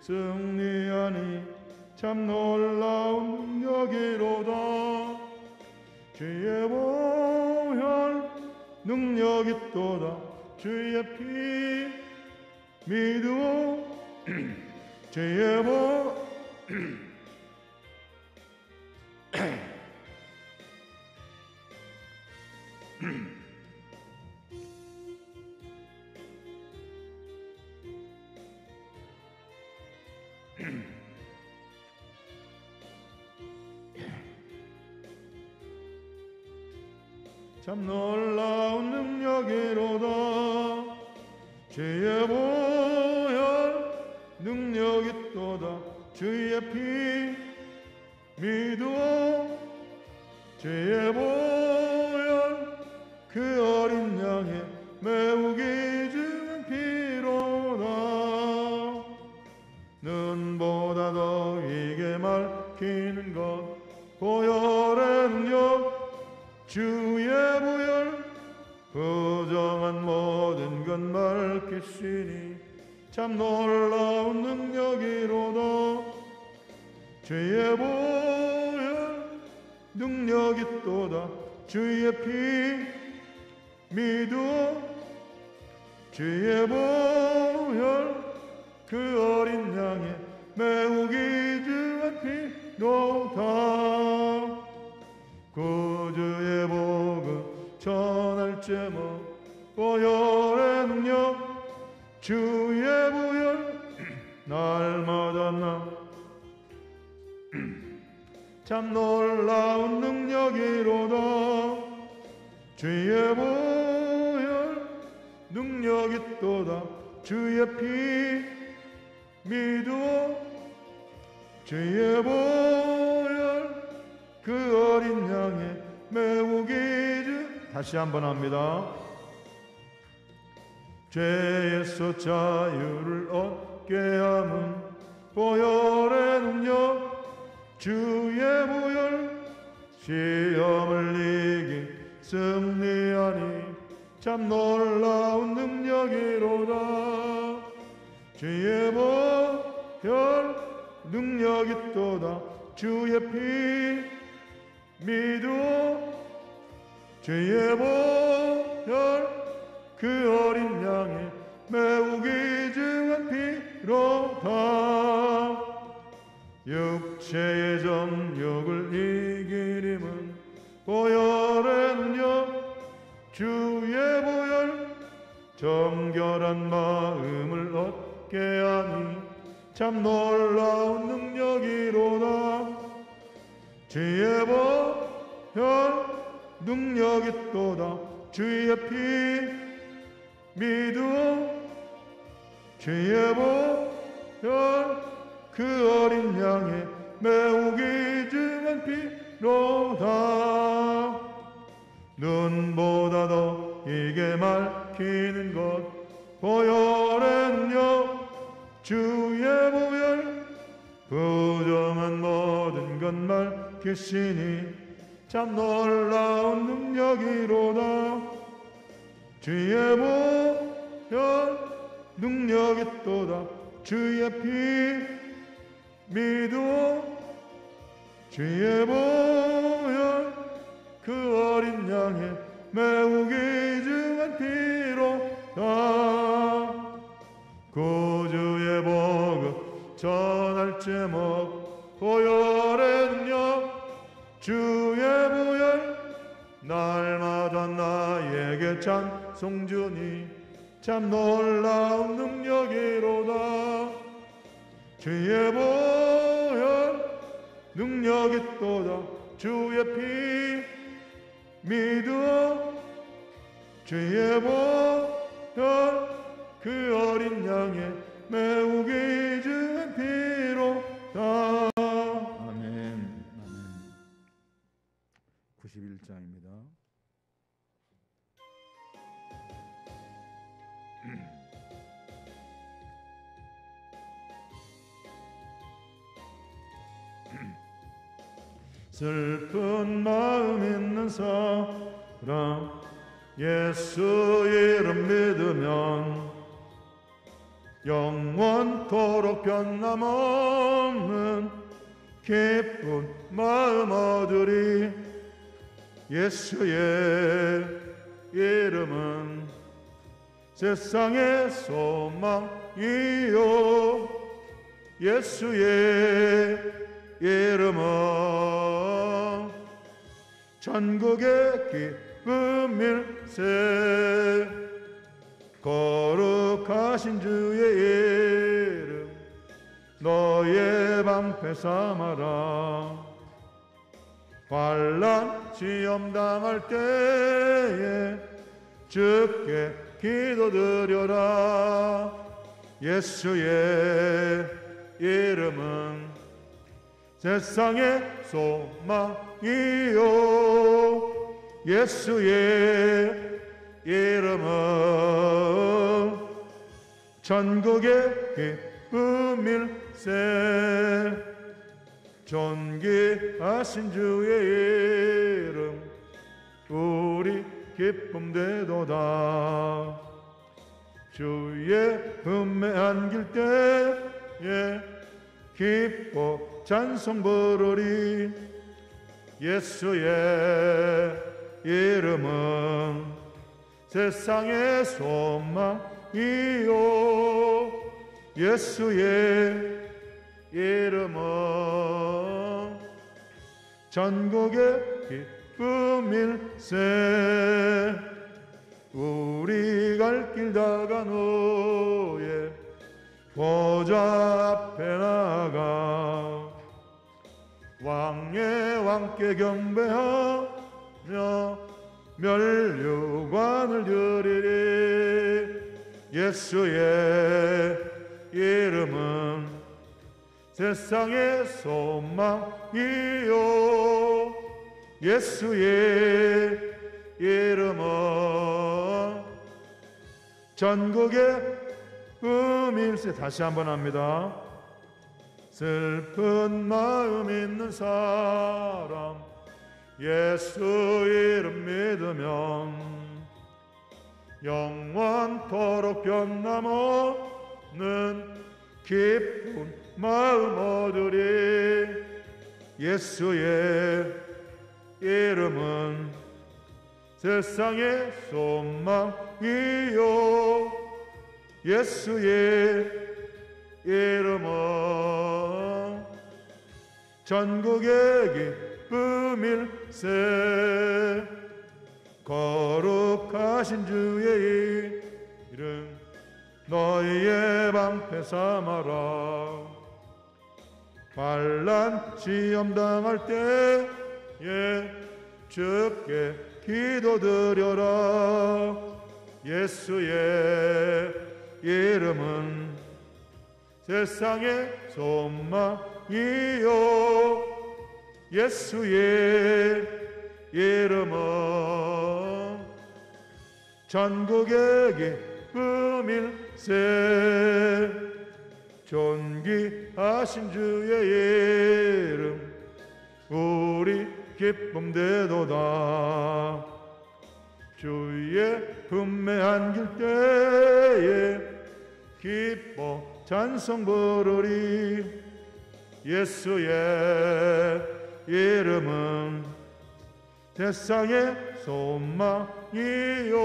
승리하니 참 놀라운 능력이로다. 주의 보혈 능력 있도다. 주의 피 믿으오. 주의 참 놀라운 능력이로다. 주의 보혈 능력 있도다. 주의 피 믿으오. 주의 보혈 그 어린 양의 매우 귀중한 피로다. 눈보다 더 이게 밝히는 것 보혈의 능력. 주의 보혈 부정한 모든 것 밝히시니 참 놀라운 능력이로다. 주의 보혈 능력 있도다. 주의 피 믿으오. 주의 보혈 그 어린 양의 매우 귀중한 피로다. 구주의 복음 전할 제목 보혈의 능력. 주의 보혈 날마다 나 참 놀라운 능력이로다. 주의 보혈 능력 있도다. 주의 피 믿으오. 주의 보혈 그 어린 양의 매우 귀중. 다시 한번 합니다. 죄에서 자유를 얻게 함은 보혈의 능력. 주의 보혈 시험을 이기 승리하니 참 놀라운 능력이로다. 주의 보혈 능력 있도다. 주의 피 믿으오. 주의 보혈 그 어린 양의 매우 귀중한 피로다. 육체의 정욕을 이기림은 보혈의 능력. 주의 보혈 정결한 마음을 얻게 하니 참 놀라운 능력이로다. 주의 보혈 능력 있도다. 주의 피 믿으오. 주의 보혈 그 어린 양의 매우 귀중한 피로다. 눈보다 더 이게 밝히는 것 보혈의 능력. 주의 보혈 부정한 모든 것 밝히시니 참 놀라운 능력이로다. 주의 보혈 능력 있도다. 주의 피 믿으오. 주의 보혈 그 어린 양의 매우 귀중한 피로다. 구주의 복음 전할 제목 보혈의 능력. 주의 보혈 날마다 나에게 찬송 주니 참 놀라운 능력이로다. 주의 보혈 능력 있도다. 주의 피 믿으오. 주의 보혈 그 어린 양의 매우 귀중한 피로다. 아멘. 91장입니다. 슬픈 마음 있는 사람 예수 이름 믿으면 영원토록 변함없는 기쁜 마음 얻으리. 예수의 이름은 세상의 소망이요, 예수의 이름은 전국의 기쁨일세. 거룩하신 주의 이름 너의 방패 삼아라. 환난 시험 당할 때에 주께 기도드려라. 예수의 이름은 세상의 소망이요, 예수의 이름은 전국의 기쁨일세. 존귀하신 주의 이름 우리 기쁨 되도다. 주의 품에 안길 때에 기뻐 찬송 부르리. 예수의 이름은 세상의 소망이요, 예수의 이름은 전국의 기쁨일세. 우리 갈 길 다가노에 보좌 앞에 나가 왕의 왕께 경배하며 멸류관을 드리리. 예수의 이름은 세상의 소망이요, 예수의 이름은 전국의 기쁨일세. 다시 한번 합니다. 슬픈 마음 있는 사람 예수 이름 믿으면 영원토록 변함없는 기쁜 마음 얻으리. 예수의 이름은 세상의 소망이요, 예수의 이름은 전국의 기쁨일세. 거룩하신 주의 이름 너희의 방패 삼아라. 환난 시험 당할 때에 주께 기도드려라. 예수의 이름은 세상의 소망이요, 예수의 이름은 전국의 기쁨일세. 존귀하신 주의 이름 우리 기쁨 되도다. 주의 품에 안길 때에 기뻐 찬송 부르리. 예수의 이름은 세상의 소망이요,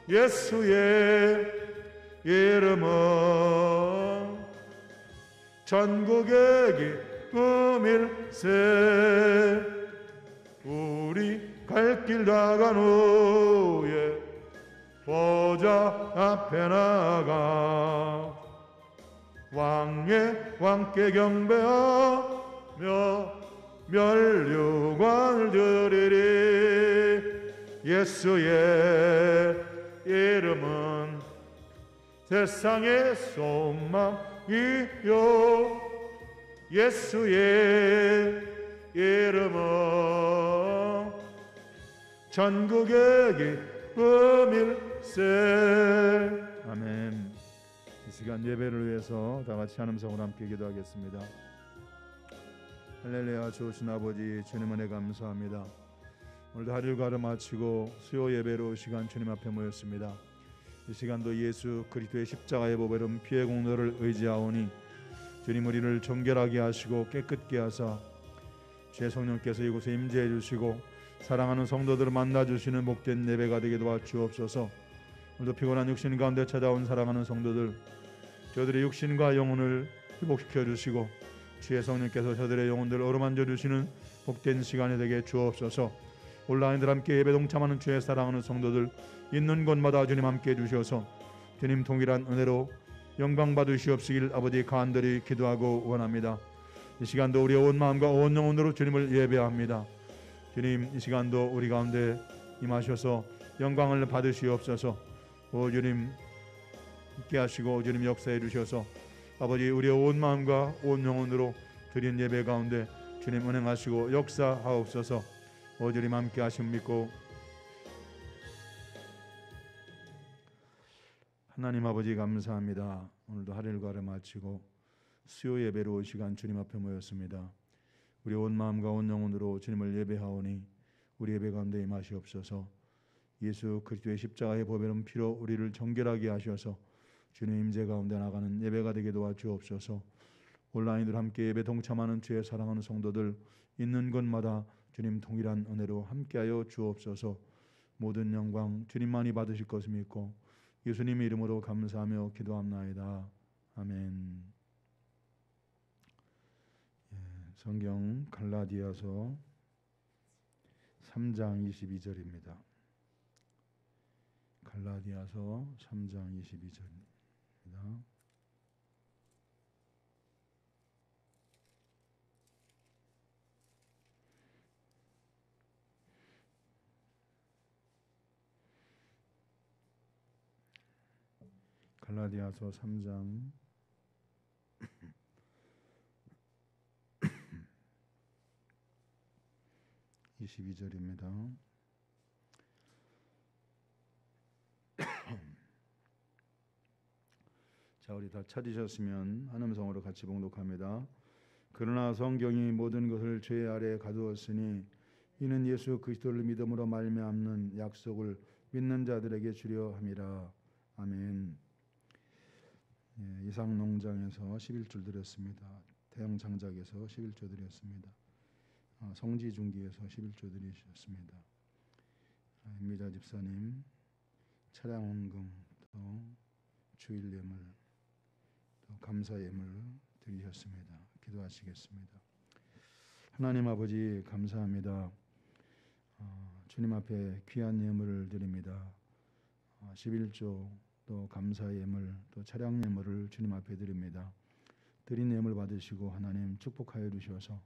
예수의 이름은 전국의 기쁨일세. 우리 갈 길 다간 후에 보좌 앞에 나가 왕의 왕께 경배하며 멸류관을 드리리. 예수의 이름은 세상의 소망이요, 예수의 이름은 전국의 기쁨일세. 아멘. 이 시간 예배를 위해서 다 같이 한음성으로 함께 기도하겠습니다. 할렐루야. 좋으신 아버지 주님 은혜 감사합니다. 오늘도 하루를 가르마치고 수요 예배로 시간 주님 앞에 모였습니다. 이 시간도 예수 그리스도의 십자가의 보배로운 피의 공로를 의지하오니 주님 우리를 정결하게 하시고 깨끗게 하사 주의 성령께서 이곳에 임재해 주시고 사랑하는 성도들을 만나 주시는 복된 예배가 되게 도와주옵소서. 오늘도 피곤한 육신 가운데 찾아온 사랑하는 성도들, 저들의 육신과 영혼을 회복시켜 주시고 주의 성령께서 저들의 영혼들을 어루만져 주시는 복된 시간이 되게 주옵소서. 온라인들 함께 예배 동참하는 주의 사랑하는 성도들 있는 곳마다 주님 함께 해주셔서 주님 동일한 은혜로 영광 받으시옵시길 아버지 간절히 기도하고 원합니다. 이 시간도 우리의 온 마음과 온 영혼으로 주님을 예배합니다. 주님 이 시간도 우리 가운데 임하셔서 영광을 받으시옵소서. 오 주님 함께 하시고 주님 역사해 주셔서 아버지 우리의 온 마음과 온 영혼으로 드린 예배 가운데 주님 운행하시고 역사하옵소서. 오 주님 함께 하심 믿고 하나님 아버지 감사합니다. 오늘도 할 일과를 마치고 수요 예배로 시간 주님 앞에 모였습니다. 우리 온 마음과 온 영혼으로 주님을 예배하오니 우리 예배 가운데 임하시옵소서. 예수 그리스도의 십자가의 보배로운 피로 우리를 정결하게 하셔서 주님 임재 가운데 나가는 예배가 되게 도와주옵소서. 온라인으로 함께 예배 동참하는 주의 사랑하는 성도들 있는 곳마다 주님 동일한 은혜로 함께하여 주옵소서. 모든 영광 주님만이 받으실 것을 믿고 예수님의 이름으로 감사하며 기도합나이다. 아멘. 성경 갈라디아서 3장 22절입니다. 갈라디아서 3장 22절입니다. 갈라디아서 3장 22절입니다. 자, 우리 다 찾으셨으면 한 음성으로 같이 봉독합니다. 그러나 성경이 모든 것을 죄 아래 가두었으니 이는 예수 그리스도를 믿음으로 말미암는 약속을 믿는 자들에게 주려 함이라. 아멘. 이상농장에서 11줄 드렸습니다. 대형장작에서 11줄 드렸습니다. 성지중기에서 11줄 드리셨습니다. 임미자 집사님 차량 헌금 또 주일 예물 또 감사 예물 드리셨습니다. 기도하시겠습니다. 하나님 아버지 감사합니다. 주님 앞에 귀한 예물을 드립니다. 11조 또 감사 예물 또 차량 예물을 주님 앞에 드립니다. 드린 예물 받으시고 하나님 축복하여 주셔서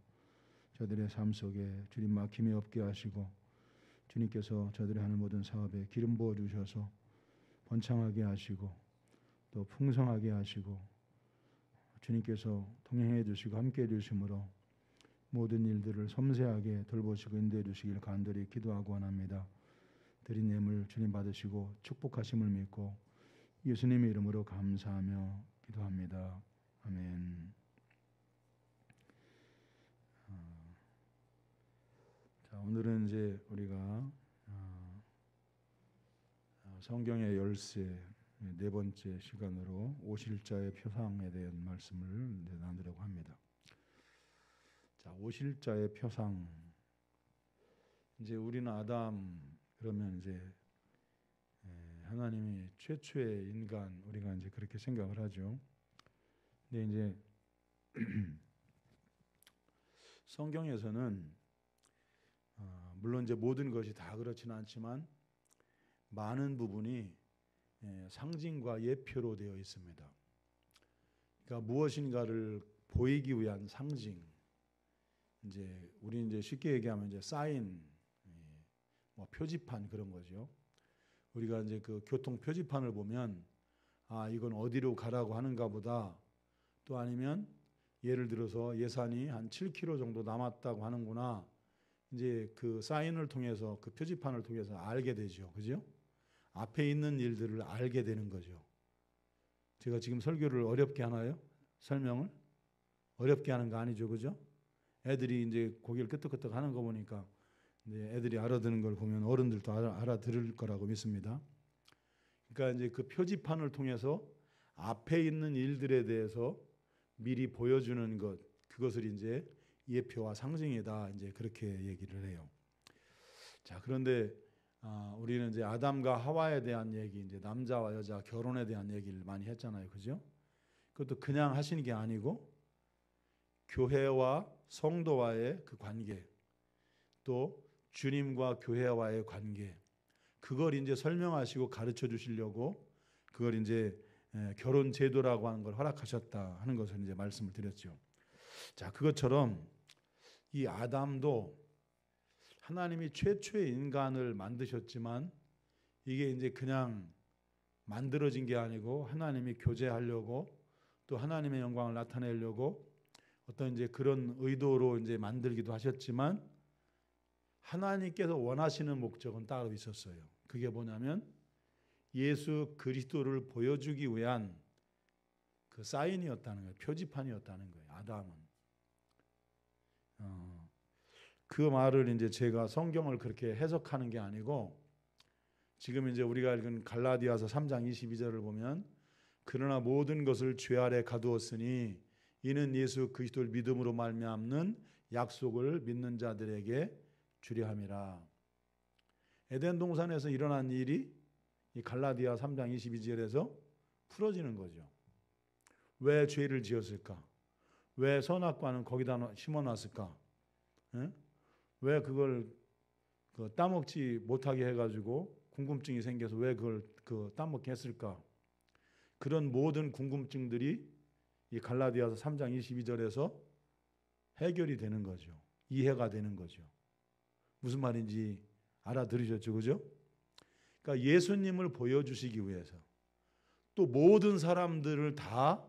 저들의 삶 속에 주님 막힘이 없게 하시고 주님께서 저들이 하는 모든 사업에 기름 부어 주셔서 번창하게 하시고 또 풍성하게 하시고 주님께서 동행해 주시고 함께 해 주심으로 모든 일들을 섬세하게 돌보시고 인도해 주시길 간절히 기도하고 원합니다. 드린 예물 주님 받으시고 축복하심을 믿고 예수님의 이름으로 감사하며 기도합니다. 아멘. 자, 오늘은 이제 우리가 성경의 열쇠 네 번째 시간으로 오실자의 표상에 대한 말씀을 나누려고 합니다. 자, 오실자의 표상. 이제 우리는 아담 그러면 이제 하나님이 최초의 인간 우리가 이제 그렇게 생각을 하죠. 근데 이제 성경에서는 물론 이제 모든 것이 다 그렇지는 않지만 많은 부분이 상징과 예표로 되어 있습니다. 그러니까 무엇인가를 보이기 위한 상징. 이제 우리 이제 쉽게 얘기하면 이제 사인, 뭐 표지판 그런 거죠. 우리가 이제 그 교통 표지판을 보면 아 이건 어디로 가라고 하는가 보다. 또 아니면 예를 들어서 예산이 한 7km 정도 남았다고 하는구나. 이제 그 사인을 통해서 그 표지판을 통해서 알게 되죠. 그죠? 앞에 있는 일들을 알게 되는 거죠. 제가 지금 설교를 어렵게 하나요? 설명을? 어렵게 하는 거 아니죠. 그죠? 애들이 이제 고개를 끄덕끄덕 하는 거 보니까 이제 애들이 알아듣는 걸 보면 어른들도 알아들을 거라고 믿습니다. 그러니까 이제 그 표지판을 통해서 앞에 있는 일들에 대해서 미리 보여주는 것, 그것을 이제 예표와 상징이다, 이제 그렇게 얘기를 해요. 자, 그런데 우리는 이제 아담과 하와에 대한 얘기, 이제 남자와 여자 결혼에 대한 얘기를 많이 했잖아요, 그죠? 그것도 그냥 하시는 게 아니고 교회와 성도와의 그 관계, 또 주님과 교회와의 관계, 그걸 이제 설명하시고 가르쳐 주시려고 그걸 이제 결혼 제도라고 하는 걸 허락하셨다 하는 것을 이제 말씀을 드렸죠. 자, 그것처럼 이 아담도 하나님이 최초의 인간을 만드셨지만 이게 이제 그냥 만들어진 게 아니고 하나님이 교제하려고 또 하나님의 영광을 나타내려고 어떤 이제 그런 의도로 이제 만들기도 하셨지만 하나님께서 원하시는 목적은 따로 있었어요. 그게 뭐냐면 예수 그리스도를 보여주기 위한 그 사인이었다는 거예요. 표지판이었다는 거예요. 아담은. 그 말을 이제 제가 성경을 그렇게 해석하는 게 아니고 지금 이제 우리가 읽은 갈라디아서 3장 22절을 보면 그러나 모든 것을 죄 아래 가두었으니 이는 예수 그리스도를 믿음으로 말미암는 약속을 믿는 자들에게 주려 함이라. 에덴 동산에서 일어난 일이 이 갈라디아 3장 22절에서 풀어지는 거죠. 왜 죄를 지었을까? 왜 선악과는 거기다 심어놨을까? 왜 그걸 따먹지 못하게 해가지고 궁금증이 생겨서 왜 그걸 따먹게 했을까? 그런 모든 궁금증들이 이 갈라디아서 3장 22절에서 해결이 되는 거죠. 이해가 되는 거죠. 무슨 말인지 알아들으셨죠, 그죠? 그러니까 예수님을 보여주시기 위해서 또 모든 사람들을 다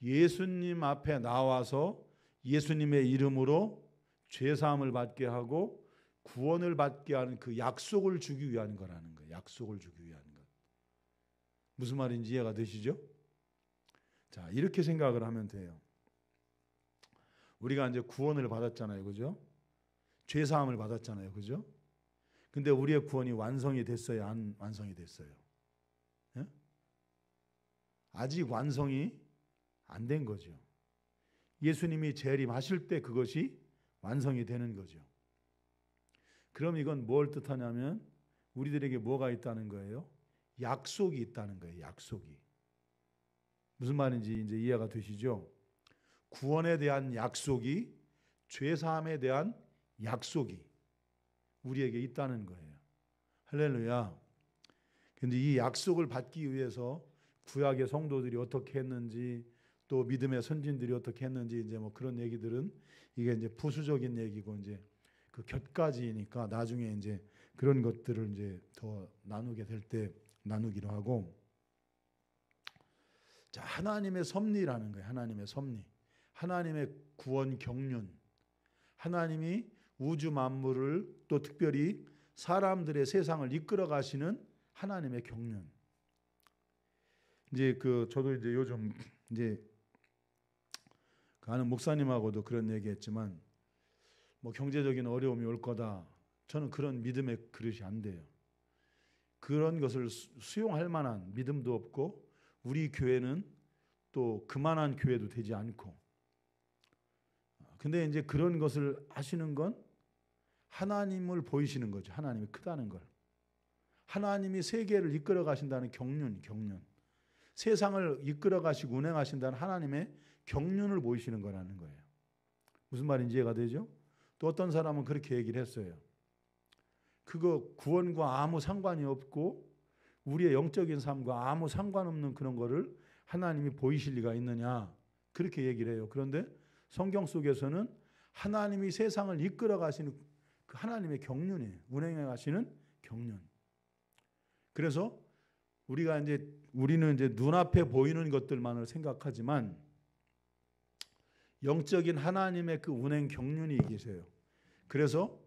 예수님 앞에 나와서 예수님의 이름으로 죄사함을 받게 하고 구원을 받게 하는 그 약속을 주기 위한 거라는 거예요. 약속을 주기 위한 것. 무슨 말인지 이해가 되시죠? 자, 이렇게 생각을 하면 돼요. 우리가 이제 구원을 받았잖아요, 그죠? 죄사함을 받았잖아요, 그죠? 근데 우리의 구원이 완성이 됐어요, 안 완성이 됐어요? 예? 아직 완성이 안 된 거죠. 예수님이 재림하실 때 그것이 완성이 되는 거죠. 그럼 이건 뭘 뜻하냐면 우리들에게 뭐가 있다는 거예요? 약속이 있다는 거예요. 약속이. 무슨 말인지 이제 이해가 되시죠? 구원에 대한 약속이, 죄사함에 대한 약속이 우리에게 있다는 거예요. 할렐루야. 그런데 이 약속을 받기 위해서 구약의 성도들이 어떻게 했는지 또 믿음의 선진들이 어떻게 했는지 이제 뭐 그런 얘기들은 이게 이제 부수적인 얘기고 이제 그 곁가지니까 나중에 이제 그런 것들을 이제 더 나누게 될 때 나누기로 하고. 자, 하나님의 섭리라는 거예요. 하나님의 섭리. 하나님의 구원 경륜. 하나님이 우주 만물을 또 특별히 사람들의 세상을 이끌어 가시는 하나님의 경륜. 이제 저도 이제 요즘 이제 아는 목사님하고도 그런 얘기했지만 뭐 경제적인 어려움이 올 거다. 저는 그런 믿음의 그릇이 안 돼요. 그런 것을 수용할 만한 믿음도 없고 우리 교회는 또 그만한 교회도 되지 않고. 근데 이제 그런 것을 하시는 건 하나님을 보이시는 거죠. 하나님이 크다는 걸. 하나님이 세계를 이끌어 가신다는 경륜. 세상을 이끌어 가시고 운행하신다는 하나님의 경륜을 보이시는 거라는 거예요. 무슨 말인지 이해가 되죠? 또 어떤 사람은 그렇게 얘기를 했어요. 그거 구원과 아무 상관이 없고 우리의 영적인 삶과 아무 상관없는 그런 거를 하나님이 보이실 리가 있느냐, 그렇게 얘기를 해요. 그런데 성경 속에서는 하나님이 세상을 이끌어 가시는 그 하나님의 경륜이에요. 운행해 가시는 경륜. 그래서 우리는 이제 눈앞에 보이는 것들만을 생각하지만 영적인 하나님의 그 운행 경륜이 계세요. 그래서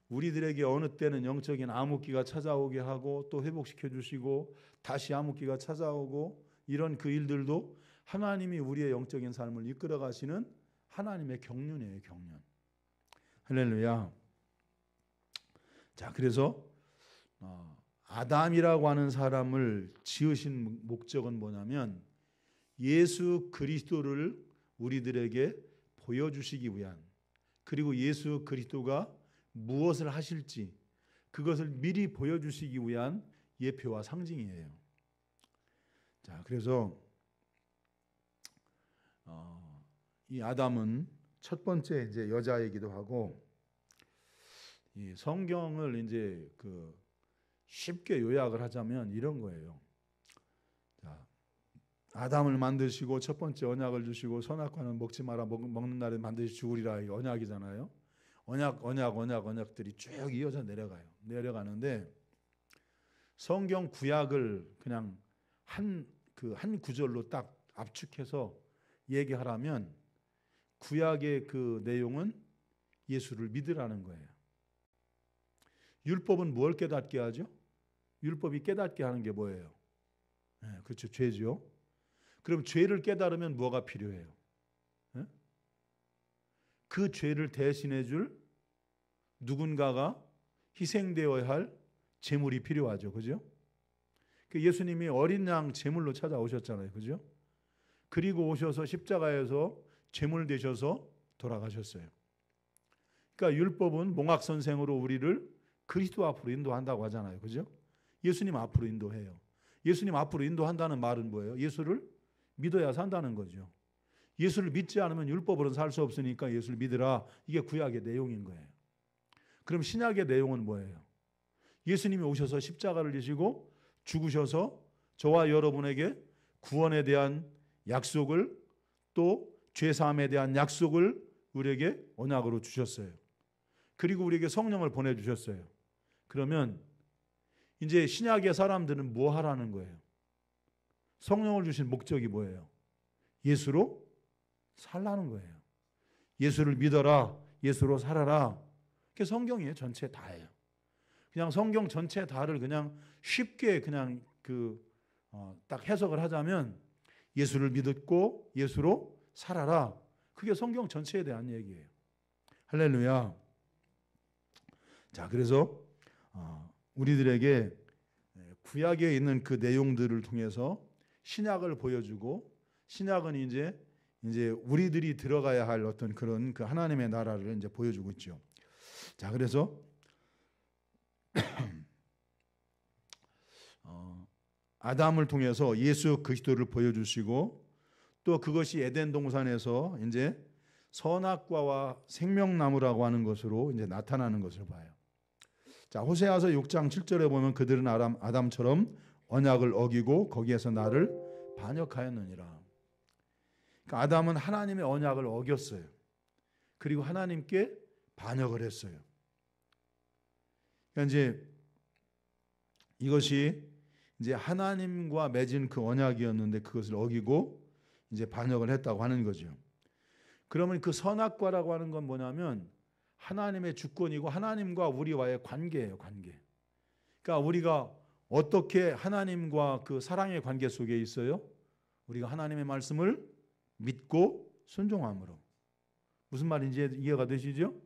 우리들에게 어느 때는 영적인 암흑기가 찾아오게 하고 또 회복시켜 주시고 다시 암흑기가 찾아오고 이런 그 일들도 하나님이 우리의 영적인 삶을 이끌어 가시는 하나님의 경륜이에요. 경륜. 할렐루야. 자, 그래서 아담이라고 하는 사람을 지으신 목적은 뭐냐면 예수 그리스도를 우리들에게 보여주시기 위한, 그리고 예수 그리스도가 무엇을 하실지 그것을 미리 보여주시기 위한 예표와 상징이에요. 자, 그래서 이 아담은 첫 번째 이제 여자이기도 하고, 이 성경을 이제 쉽게 요약을 하자면 이런 거예요. 자, 아담을 만드시고 첫 번째 언약을 주시고 선악과는 먹지 마라, 먹는 날에 반드시 죽으리라, 이 언약이잖아요. 언약들이 쭉 이어져 내려가는데 성경 구약을 그냥 한 구절로 딱 압축해서 얘기하라면 구약의 그 내용은 예수를 믿으라는 거예요. 율법은 뭘 깨닫게 하죠? 율법이 깨닫게 하는 게 뭐예요? 그렇죠, 죄죠. 그럼 죄를 깨달으면 뭐가 필요해요? 그 죄를 대신해 줄 누군가가 희생되어야 할 제물이 필요하죠. 그죠? 예수님이 어린 양 제물로 찾아오셨잖아요. 그죠? 그리고 오셔서 십자가에서 제물 되셔서 돌아가셨어요. 그러니까 율법은 몽학 선생으로 우리를 그리스도 앞으로 인도한다고 하잖아요. 그죠? 예수님 앞으로 인도해요. 예수님 앞으로 인도한다는 말은 뭐예요? 예수를 믿어야 산다는 거죠. 예수를 믿지 않으면 율법으로는 살 수 없으니까 예수를 믿으라. 이게 구약의 내용인 거예요. 그럼 신약의 내용은 뭐예요? 예수님이 오셔서 십자가를 지시고 죽으셔서 저와 여러분에게 구원에 대한 약속을, 또 죄사함에 대한 약속을 우리에게 언약으로 주셨어요. 그리고 우리에게 성령을 보내주셨어요. 그러면 이제 신약의 사람들은 뭐 하라는 거예요? 성령을 주신 목적이 뭐예요? 예수로 살라는 거예요. 예수를 믿어라, 예수로 살아라. 그게 성경이에요. 전체 다예요. 그냥 성경 전체 다를 그냥 쉽게 그냥 딱 해석을 하자면 예수를 믿고 예수로 살아라. 그게 성경 전체에 대한 얘기예요. 할렐루야. 자, 그래서 우리들에게 구약에 있는 그 내용들을 통해서 신약을 보여주고, 신약은 이제 우리들이 들어가야 할 어떤 그런 그 하나님의 나라를 이제 보여주고 있죠. 자, 그래서 아담을 통해서 예수 그리스도를 보여주시고, 또 그것이 에덴 동산에서 이제 선악과와 생명나무라고 하는 것으로 이제 나타나는 것을 봐요. 자, 호세아서 6장 7절에 보면 그들은 아담처럼 언약을 어기고 거기에서 나를 반역하였느니라. 그러니까 아담은 하나님의 언약을 어겼어요. 그리고 하나님께 반역을 했어요. 그러니까 이제 이것이 이제 하나님과 맺은 그 언약이었는데 그것을 어기고 이제 반역을 했다고 하는 거죠. 그러면 그 선악과라고 하는 건 뭐냐면 하나님의 주권이고 하나님과 우리와의 관계예요, 관계. 그러니까 우리가 어떻게 하나님과 그 사랑의 관계 속에 있어요? 우리가 하나님의 말씀을 믿고 순종함으로. 무슨 말인지 이해가 되시죠?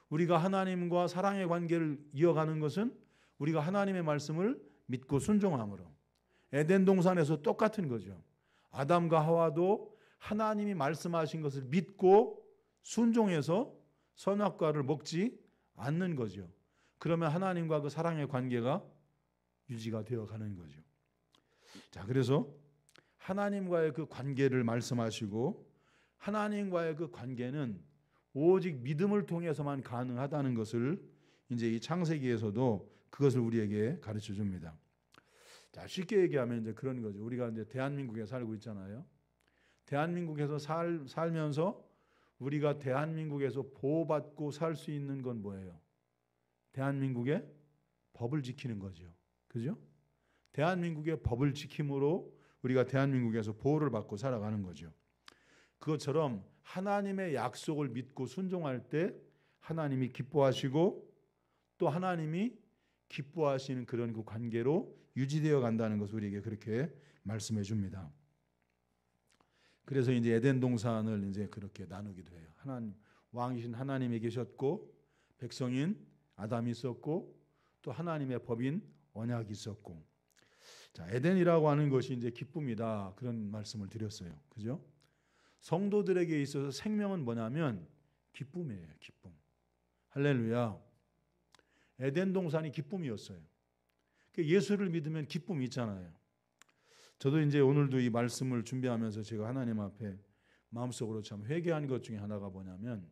우리가 하나님과 사랑의 관계를 이어가는 것은 우리가 하나님의 말씀을 믿고 순종함으로. 에덴 동산에서 똑같은 거죠. 아담과 하와도 하나님이 말씀하신 것을 믿고 순종해서 선악과를 먹지 않는 거죠. 그러면 하나님과 그 사랑의 관계가 유지가 되어 가는 거죠. 자, 그래서 하나님과의 그 관계를 말씀하시고, 하나님과의 그 관계는 오직 믿음을 통해서만 가능하다는 것을 이제 이 창세기에서도 그것을 우리에게 가르쳐 줍니다. 자, 쉽게 얘기하면 이제 그런 거죠. 우리가 이제 대한민국에 살고 있잖아요. 대한민국에서 살면서 우리가 대한민국에서 보호받고 살 수 있는 건 뭐예요? 대한민국의 법을 지키는 거죠. 그죠? 대한민국의 법을 지킴으로 우리가 대한민국에서 보호를 받고 살아가는 거죠. 그것처럼 하나님의 약속을 믿고 순종할 때 하나님이 기뻐하시고, 또 하나님이 기뻐하시는 그런 그 관계로 유지되어 간다는 것을 우리에게 그렇게 말씀해 줍니다. 그래서 이제 에덴 동산을 이제 그렇게 나누기도 해요. 하나님, 왕이신 하나님이 계셨고, 백성인 아담이 있었고, 또 하나님의 법인 언약이 있었고, 자, 에덴이라고 하는 것이 이제 기쁨이다, 그런 말씀을 드렸어요. 그죠? 성도들에게 있어서 생명은 뭐냐면 기쁨이에요. 기쁨. 할렐루야. 에덴 동산이 기쁨이었어요. 예수를 믿으면 기쁨이 있잖아요. 저도 이제 오늘도 이 말씀을 준비하면서 제가 하나님 앞에 마음속으로 참 회개한 것 중에 하나가 뭐냐면,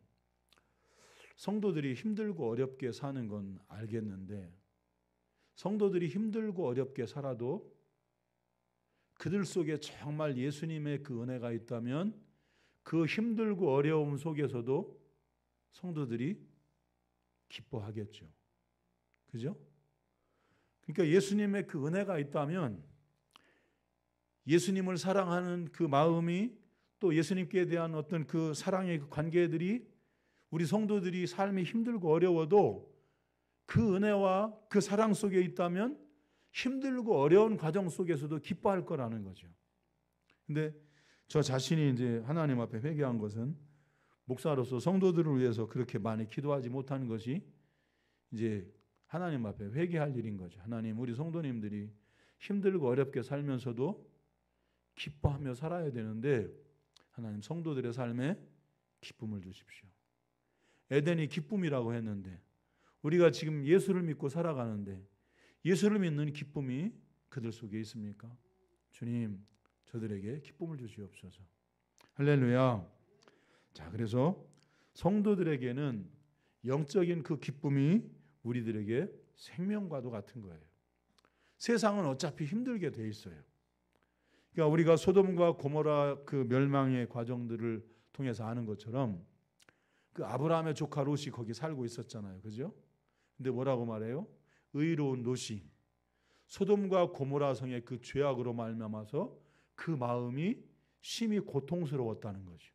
성도들이 힘들고 어렵게 사는 건 알겠는데, 성도들이 힘들고 어렵게 살아도 그들 속에 정말 예수님의 그 은혜가 있다면 그 힘들고 어려움 속에서도 성도들이 기뻐하겠죠. 그죠? 그러니까 예수님의 그 은혜가 있다면, 예수님을 사랑하는 그 마음이, 또 예수님께 대한 어떤 그 사랑의 그 관계들이, 우리 성도들이 삶이 힘들고 어려워도 그 은혜와 그 사랑 속에 있다면 힘들고 어려운 과정 속에서도 기뻐할 거라는 거죠. 근데 저 자신이 이제 하나님 앞에 회개한 것은, 목사로서 성도들을 위해서 그렇게 많이 기도하지 못하는 것이 이제 하나님 앞에 회개할 일인 거죠. 하나님, 우리 성도님들이 힘들고 어렵게 살면서도 기뻐하며 살아야 되는데, 하나님, 성도들의 삶에 기쁨을 주십시오. 에덴이 기쁨이라고 했는데, 우리가 지금 예수를 믿고 살아가는데 예수를 믿는 기쁨이 그들 속에 있습니까? 주님, 저들에게 기쁨을 주시옵소서. 할렐루야. 자, 그래서 성도들에게는 영적인 그 기쁨이 우리들에게 생명과도 같은 거예요. 세상은 어차피 힘들게 돼 있어요. 그러니까 우리가 소돔과 고모라 그 멸망의 과정들을 통해서 아는 것처럼, 그 아브라함의 조카 롯이 거기 살고 있었잖아요. 그죠? 근데 뭐라고 말해요? 의로운 롯이 소돔과 고모라 성의 그 죄악으로 말미암아서 그 마음이 심히 고통스러웠다는 거죠.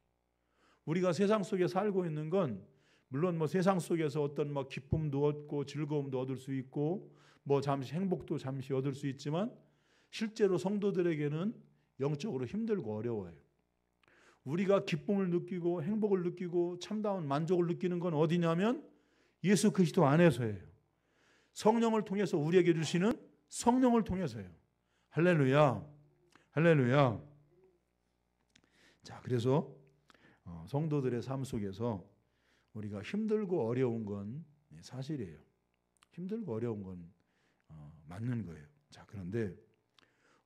우리가 세상 속에 살고 있는 건, 물론 뭐 세상 속에서 어떤 뭐 기쁨도 얻고 즐거움도 얻을 수 있고 뭐 잠시 행복도 잠시 얻을 수 있지만, 실제로 성도들에게는 영적으로 힘들고 어려워요. 우리가 기쁨을 느끼고 행복을 느끼고 참다운 만족을 느끼는 건 어디냐면 예수 그리스도 안에서예요. 성령을 통해서 우리에게 주시는 성령을 통해서예요. 할렐루야. 할렐루야. 자, 그래서 성도들의 삶 속에서 우리가 힘들고 어려운 건 사실이에요. 힘들고 어려운 건 맞는 거예요. 자, 그런데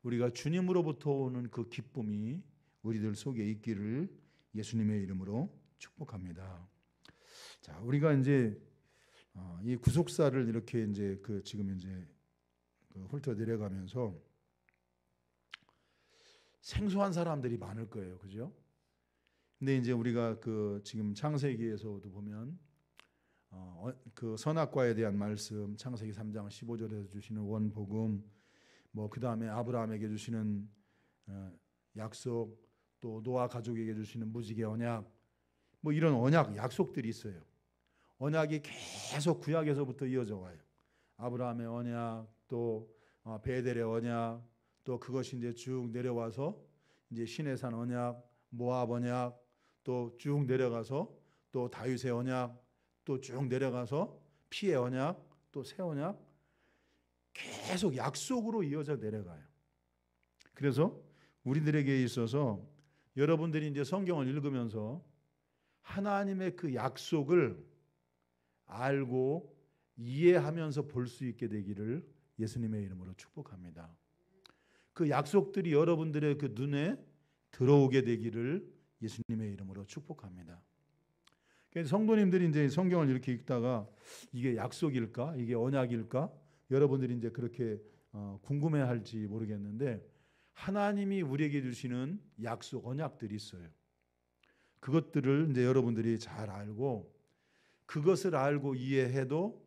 우리가 주님으로부터 오는 그 기쁨이 우리들 속에 있기를 예수님의 이름으로 축복합니다. 자, 우리가 이제 이 구속사를 이렇게 이제 그 지금 이제 훑어 내려가면서 생소한 사람들이 많을 거예요, 그죠? 근데 이제 우리가 그 지금 창세기에서도 보면 그 선악과에 대한 말씀, 창세기 3장 15절에서 주시는 원복음, 뭐 그 다음에 아브라함에게 주시는 약속, 또 노아 가족에게 주시는 무지개 언약, 뭐 이런 언약, 약속들이 있어요. 언약이 계속 구약에서부터 이어져 와요. 아브라함의 언약, 또 베델의 언약, 또 그것이 이제 쭉 내려와서 이제 시내산 언약, 모압 언약, 또 쭉 내려가서 또 다윗의 언약, 또 쭉 내려가서 피의 언약, 또 새 언약, 계속 약속으로 이어져 내려가요. 그래서 우리들에게 있어서 여러분들이 이제 성경을 읽으면서 하나님의 그 약속을 알고 이해하면서 볼 수 있게 되기를 예수님의 이름으로 축복합니다. 그 약속들이 여러분들의 그 눈에 들어오게 되기를 예수님의 이름으로 축복합니다. 그래서 성도님들이 이제 성경을 이렇게 읽다가 이게 약속일까? 이게 언약일까? 여러분들이 이제 그렇게 궁금해할지 모르겠는데, 하나님이 우리에게 주시는 약속, 언약들이 있어요. 그것들을 이제 여러분들이 잘 알고, 그것을 알고 이해해도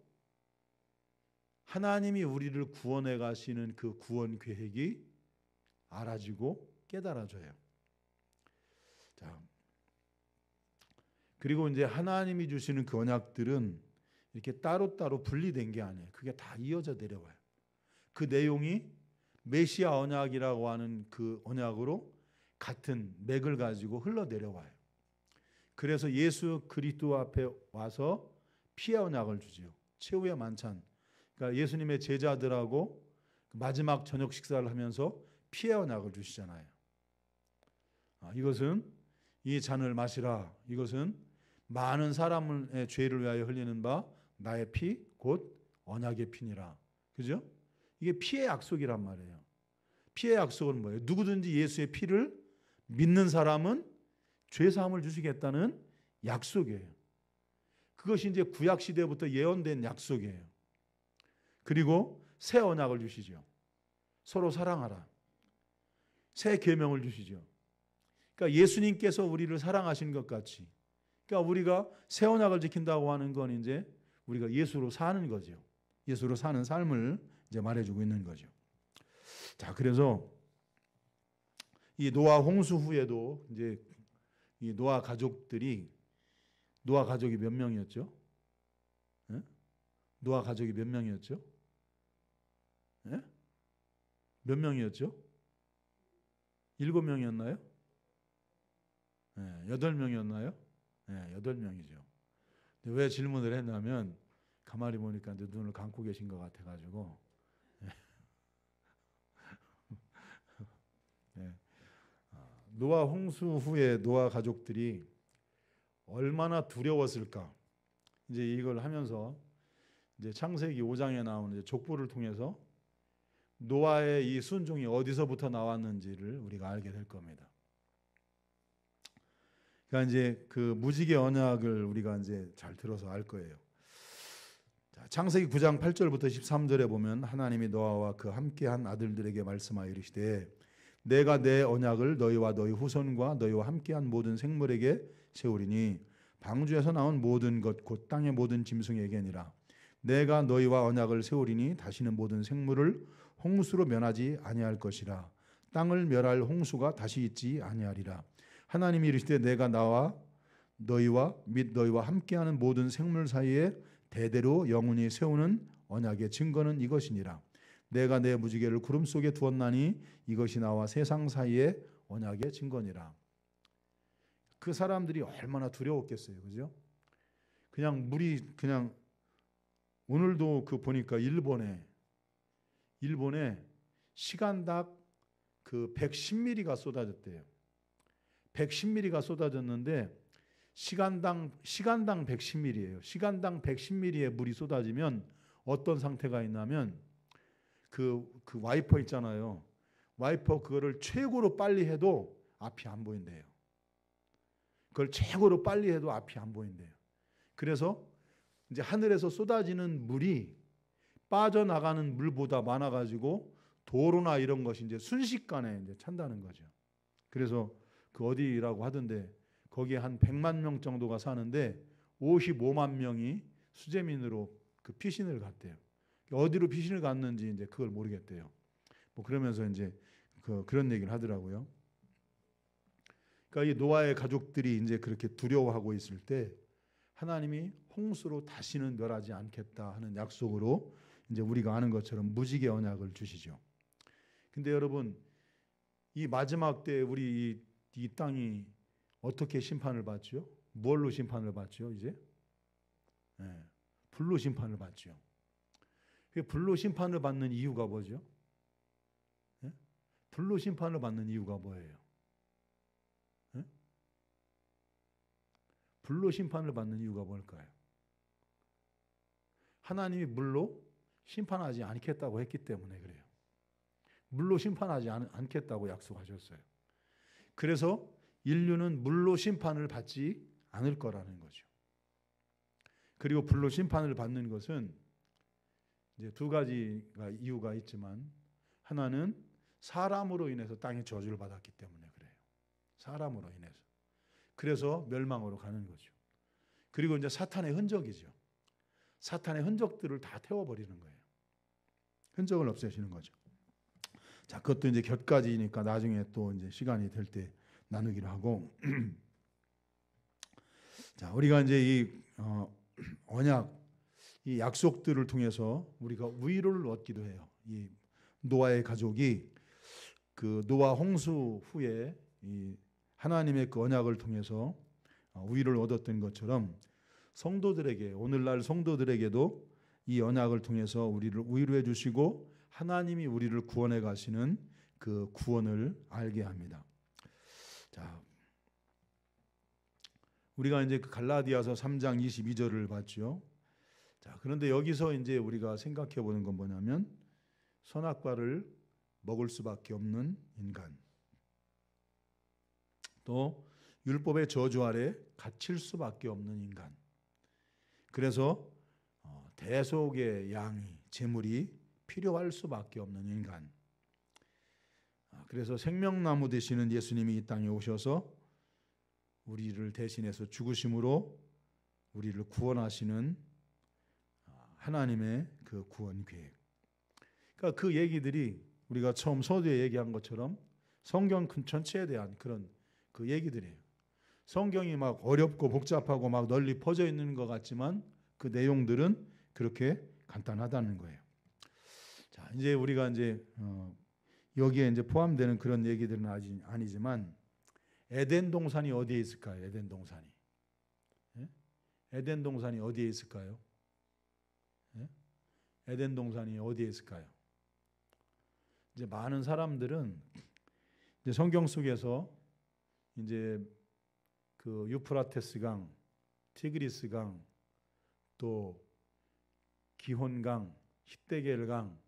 하나님이 우리를 구원해 가시는 그 구원 계획이 알아지고 깨달아져요. 자, 그리고 이제 하나님이 주시는 그 언약들은 이렇게 따로따로 분리된 게 아니에요. 그게 다 이어져 내려와요. 그 내용이 메시아 언약이라고 하는 그 언약으로 같은 맥을 가지고 흘러내려와요. 그래서 예수 그리스도 앞에 와서 피의 언약을 주지요. 최후의 만찬. 그러니까 예수님의 제자들하고 마지막 저녁 식사를 하면서 피의 언약을 주시잖아요. 이것은 이 잔을 마시라. 이것은 많은 사람의 죄를 위하여 흘리는 바 나의 피 곧 언약의 피니라. 그죠? 이게 피의 약속이란 말이에요. 피의 약속은 뭐예요? 누구든지 예수의 피를 믿는 사람은 죄 사함을 주시겠다는 약속이에요. 그것이 이제 구약 시대부터 예언된 약속이에요. 그리고 새 언약을 주시죠. 서로 사랑하라. 새 계명을 주시죠. 그러니까 예수님께서 우리를 사랑하신 것 같이, 그러니까 우리가 새 언약을 지킨다고 하는 건 이제 우리가 예수로 사는 거죠. 예수로 사는 삶을 이제 말해주고 있는 거죠. 자, 그래서 이 노아 홍수 후에도 이제 이 노아 가족이 몇 명이었죠? 예? 노아 가족이 몇 명이었죠? 예? 몇 명이었죠? 7명이었나요? 예, 8명이었나요? 예, 8명이죠. 왜 질문을 했냐면 가만히 보니까 이제 눈을 감고 계신 것 같아가지고 예. 노아 홍수 후에 노아 가족들이 얼마나 두려웠을까? 이제 이걸 하면서 이제 창세기 5장에 나오는 이제 족보를 통해서 노아의 이 순종이 어디서부터 나왔는지를 우리가 알게 될 겁니다. 그러니까 이제 그 무지개 언약을 우리가 이제 잘 들어서 알 거예요. 자, 창세기 9장 8절부터 13절에 보면 하나님이 노아와 그 함께한 아들들에게 말씀하여 이르시되 내가 내 언약을 너희와 너희 후손과 너희와 함께한 모든 생물에게 세우리니 방주에서 나온 모든 것 곧 땅의 모든 짐승에게니라. 내가 너희와 언약을 세우리니 다시는 모든 생물을 홍수로 면하지 아니할 것이라. 땅을 멸할 홍수가 다시 있지 아니하리라. 하나님이 이르시되 내가 나와 너희와 및 너희와 함께하는 모든 생물 사이에 대대로 영원히 세우는 언약의 증거는 이것이니라. 내가 내 무지개를 구름 속에 두었나니 이것이 나와 세상 사이에 언약의 증거니라. 그 사람들이 얼마나 두려웠겠어요, 그죠? 그냥 물이 그냥 오늘도 그 보니까 일본에 시간당 그 110mm가 쏟아졌대요. 110mm가 쏟아졌는데 시간당 110mm예요. 시간당 110mm의 물이 쏟아지면 어떤 상태가 있냐면 그 와이퍼 있잖아요. 와이퍼 그거를 최고로 빨리 해도 앞이 안 보인대요. 그걸 최고로 빨리 해도 앞이 안 보인대요. 그래서 이제 하늘에서 쏟아지는 물이 빠져나가는 물보다 많아가지고 도로나 이런 것이 이제 순식간에 이제 찬다는 거죠. 그래서 그 어디라고 하던데 거기에 한 100만 명 정도가 사는데 55만 명이 수재민으로 그 피신을 갔대요. 어디로 피신을 갔는지 이제 그걸 모르겠대요. 뭐 그러면서 이제 그런 얘기를 하더라고요. 그러니까 이 노아의 가족들이 이제 그렇게 두려워하고 있을 때 하나님이 홍수로 다시는 멸하지 않겠다 하는 약속으로 이제 우리가 아는 것처럼 무지개 언약을 주시죠. 근데 여러분 이 마지막 때 우리 이 땅이 어떻게 심판을 받죠? 뭘로 심판을 받죠? 이제 불로 심판을 받죠. 불로 심판을 받는 이유가 뭐죠? 불로 심판을 받는 이유가 뭐예요? 불로 심판을 받는 이유가 뭘까요? 하나님이 물로 심판하지 않겠다고 했기 때문에 그래요. 물로 심판하지 않겠다고 약속하셨어요. 그래서 인류는 물로 심판을 받지 않을 거라는 거죠. 그리고 불로 심판을 받는 것은 이제 두 가지가 이유가 있지만 하나는 사람으로 인해서 땅이 저주를 받았기 때문에 그래요. 사람으로 인해서. 그래서 멸망으로 가는 거죠. 그리고 이제 사탄의 흔적이죠. 사탄의 흔적들을 다 태워버리는 거예요. 흔적을 없애시는 거죠. 자, 그것도 이제 곁가지니까 나중에 또 이제 시간이 될 때 나누기로 하고. 자, 우리가 이제 이 언약, 이 약속들을 통해서 우리가 위로를 얻기도 해요. 이 노아의 가족이 그 노아 홍수 후에 이 하나님의 그 언약을 통해서 위로를 얻었던 것처럼 성도들에게 오늘날 성도들에게도 이 언약을 통해서 우리를 위로해 주시고 하나님이 우리를 구원해 가시는 그 구원을 알게 합니다. 자, 우리가 이제 그 갈라디아서 3장 22절을 봤죠. 자, 그런데 여기서 이제 우리가 생각해 보는 건 뭐냐면 선악과를 먹을 수밖에 없는 인간, 또 율법의 저주 아래 갇힐 수밖에 없는 인간. 그래서 대속의 양이 제물이 필요할 수밖에 없는 인간. 그래서 생명나무 되시는 예수님이 이 땅에 오셔서 우리를 대신해서 죽으심으로 우리를 구원하시는 하나님의 그 구원 계획. 그러니까 그 얘기들이 우리가 처음 서두에 얘기한 것처럼 성경 큰 전체에 대한 그런 그 얘기들이에요. 성경이 막 어렵고 복잡하고 막 널리 퍼져 있는 것 같지만 그 내용들은 그렇게 간단하다는 거예요. 자, 이제 우리가 이제 여기에 이제 포함되는 그런 얘기들은 아니지만 에덴 동산이 어디에 있을까요? 에덴 동산이. 예? 에덴 동산이 어디에 있을까요? 예? 에덴 동산이 어디에 있을까요? 이제 많은 사람들은 이제 성경 속에서 이제 그 유프라테스 강, 티그리스 강, 또 기혼강, 히데겔강,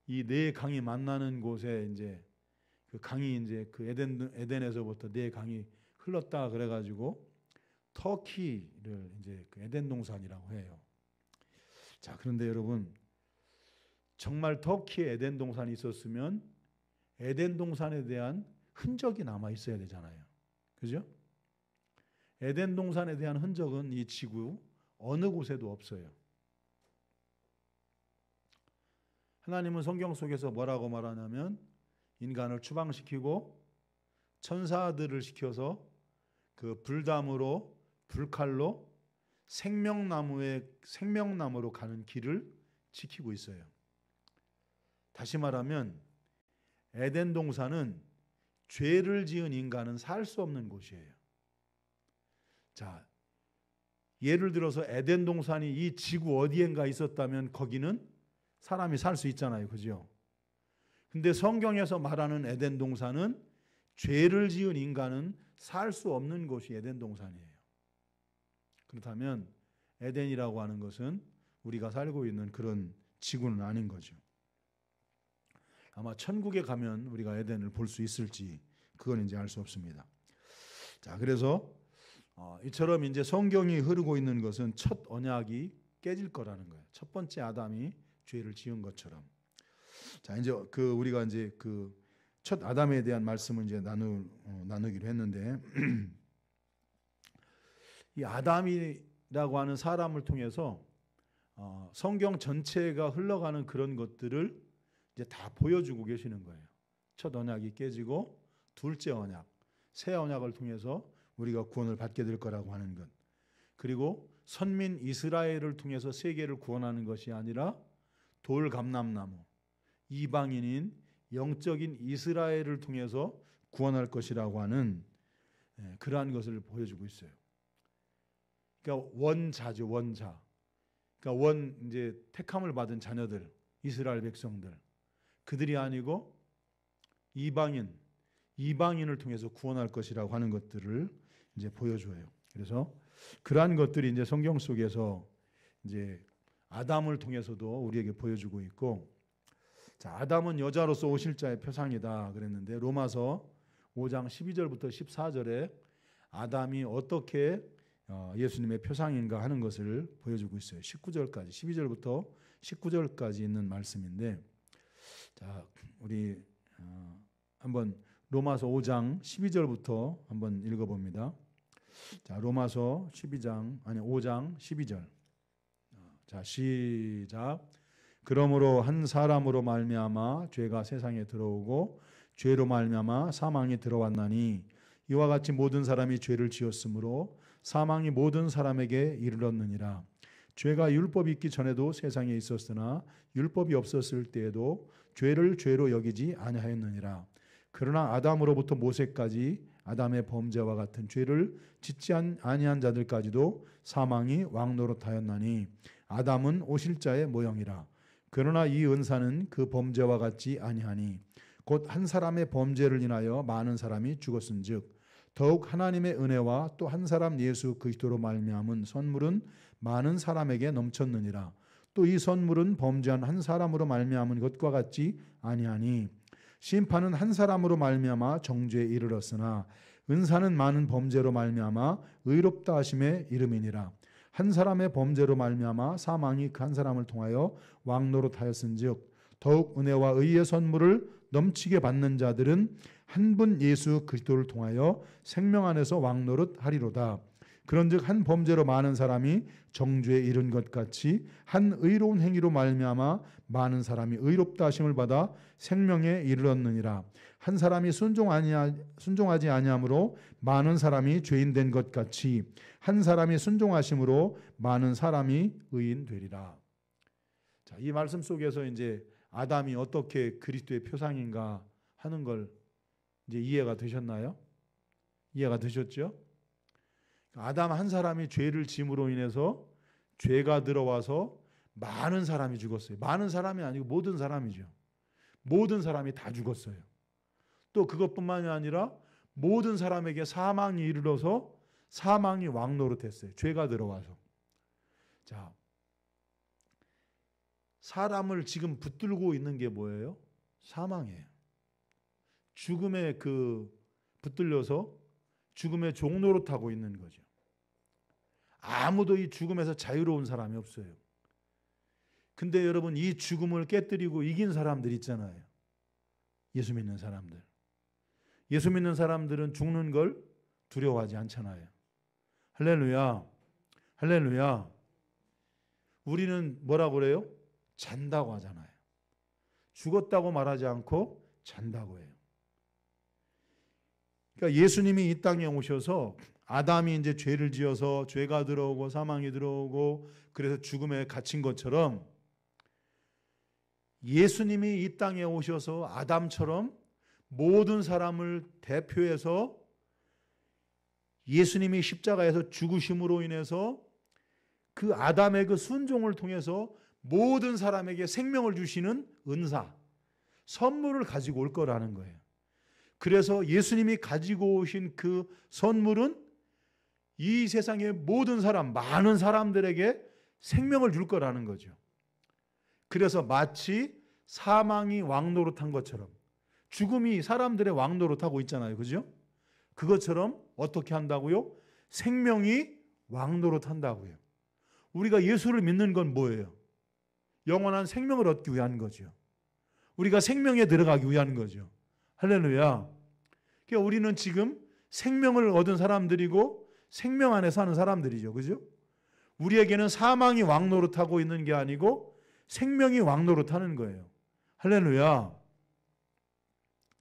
이 네 강이 만나는 곳에 이제 그 강이 이제 그 에덴에서부터 네 강이 흘렀다 그래가지고 터키를 이제 그 에덴 동산이라고 해요. 자, 그런데 여러분, 정말 터키에 에덴 동산이 있었으면 에덴 동산에 대한 흔적이 남아 있어야 되잖아요. 그죠? 에덴 동산에 대한 흔적은 이 지구 어느 곳에도 없어요. 하나님은 성경 속에서 뭐라고 말하냐면 인간을 추방시키고 천사들을 시켜서 그 불담으로 불칼로 생명나무로 가는 길을 지키고 있어요. 다시 말하면 에덴 동산은 죄를 지은 인간은 살 수 없는 곳이에요. 자, 예를 들어서 에덴 동산이 이 지구 어디엔가 있었다면 거기는 사람이 살 수 있잖아요. 그죠? 근데 성경에서 말하는 에덴 동산은 죄를 지은 인간은 살 수 없는 곳이 에덴 동산이에요. 그렇다면 에덴이라고 하는 것은 우리가 살고 있는 그런 지구는 아닌 거죠. 아마 천국에 가면 우리가 에덴을 볼 수 있을지 그건 이제 알 수 없습니다. 자, 그래서 이처럼 이제 성경이 흐르고 있는 것은 첫 언약이 깨질 거라는 거예요. 첫 번째 아담이 죄를 지은 것처럼. 자, 이제 그 우리가 이제 그 첫 아담에 대한 말씀을 이제 나누기로 했는데 이 아담이라고 하는 사람을 통해서 성경 전체가 흘러가는 그런 것들을 이제 다 보여주고 계시는 거예요. 첫 언약이 깨지고 둘째 언약, 새 언약을 통해서 우리가 구원을 받게 될 거라고 하는 것. 그리고 선민 이스라엘을 통해서 세계를 구원하는 것이 아니라 돌감람나무, 이방인인 영적인 이스라엘을 통해서 구원할 것이라고 하는 그러한 것을 보여주고 있어요. 그러니까 원자죠, 원자. 그러니까 이제 택함을 받은 자녀들, 이스라엘 백성들, 그들이 아니고 이방인을 통해서 구원할 것이라고 하는 것들을 이제 보여줘요. 그래서 그러한 것들이 이제 성경 속에서 이제 아담을 통해서도 우리에게 보여주고 있고, 자, 아담은 여자로서 오실 자의 표상이다 그랬는데 로마서 5장 12절부터 14절에 아담이 어떻게 예수님의 표상인가 하는 것을 보여주고 있어요. 19절까지 12절부터 19절까지 있는 말씀인데, 자, 우리 한번 로마서 5장 12절부터 한번 읽어봅니다. 자, 로마서 5장 12절. 자, 시작. 그러므로 한 사람으로 말미암아 죄가 세상에 들어오고 죄로 말미암아 사망이 들어왔나니 이와 같이 모든 사람이 죄를 지었으므로 사망이 모든 사람에게 이르렀느니라. 죄가 율법이 있기 전에도 세상에 있었으나 율법이 없었을 때에도 죄를 죄로 여기지 아니하였느니라. 그러나 아담으로부터 모세까지 아담의 범죄와 같은 죄를 짓지 아니한 자들까지도 사망이 왕노릇하였나니 아담은 오실 자의 모형이라. 그러나 이 은사는 그 범죄와 같지 아니하니 곧 한 사람의 범죄를 인하여 많은 사람이 죽었은즉 더욱 하나님의 은혜와 또 한 사람 예수 그리스도로 말미암은 선물은 많은 사람에게 넘쳤느니라. 또 이 선물은 범죄한 한 사람으로 말미암은 것과 같지 아니하니 심판은 한 사람으로 말미암아 정죄에 이르렀으나 은사는 많은 범죄로 말미암아 의롭다 하심에 이름이니라. 한 사람의 범죄로 말미암아 사망이 그 한 사람을 통하여 왕노릇하였은즉 더욱 은혜와 의의 선물을 넘치게 받는 자들은 한 분 예수 그리스도를 통하여 생명 안에서 왕노릇하리로다. 그런즉 한 범죄로 많은 사람이 정죄에 이른 것 같이 한 의로운 행위로 말미암아 많은 사람이 의롭다 하심을 받아 생명에 이르렀느니라. 한 사람이 순종하지 아니함으로 많은 사람이 죄인 된 것 같이 한 사람이 순종하심으로 많은 사람이 의인 되리라. 자, 이 말씀 속에서 이제 아담이 어떻게 그리스도의 표상인가 하는 걸 이제 이해가 되셨나요? 이해가 되셨죠? 아담 한 사람이 죄를 지음으로 인해서 죄가 들어와서 많은 사람이 죽었어요. 많은 사람이 아니고 모든 사람이죠. 모든 사람이 다 죽었어요. 또 그것뿐만이 아니라 모든 사람에게 사망이 이르러서 사망이 왕노릇했어요. 죄가 들어와서. 자, 사람을 지금 붙들고 있는 게 뭐예요? 사망이에요. 죽음에 붙들려서 죽음의 종노릇하고 있는 거죠. 아무도 이 죽음에서 자유로운 사람이 없어요. 근데 여러분, 이 죽음을 깨뜨리고 이긴 사람들 있잖아요. 예수 믿는 사람들. 예수 믿는 사람들은 죽는 걸 두려워하지 않잖아요. 할렐루야. 할렐루야. 우리는 뭐라고 그래요? 잔다고 하잖아요. 죽었다고 말하지 않고 잔다고 해요. 그러니까 예수님이 이 땅에 오셔서 아담이 이제 죄를 지어서 죄가 들어오고 사망이 들어오고 그래서 죽음에 갇힌 것처럼 예수님이 이 땅에 오셔서 아담처럼 모든 사람을 대표해서 예수님이 십자가에서 죽으심으로 인해서 그 아담의 그 순종을 통해서 모든 사람에게 생명을 주시는 은사, 선물을 가지고 올 거라는 거예요. 그래서 예수님이 가지고 오신 그 선물은 이 세상의 모든 사람, 많은 사람들에게 생명을 줄 거라는 거죠. 그래서 마치 사망이 왕노릇한 것처럼 죽음이 사람들의 왕노릇하고 있잖아요. 그죠? 그것처럼 어떻게 한다고요? 생명이 왕노릇한다고요. 우리가 예수를 믿는 건 뭐예요? 영원한 생명을 얻기 위한 거죠. 우리가 생명에 들어가기 위한 거죠. 할렐루야. 그러니까 우리는 지금 생명을 얻은 사람들이고 생명 안에 사는 사람들이죠. 그죠? 우리에게는 사망이 왕노릇하고 있는 게 아니고 생명이 왕노릇하는 거예요. 할렐루야.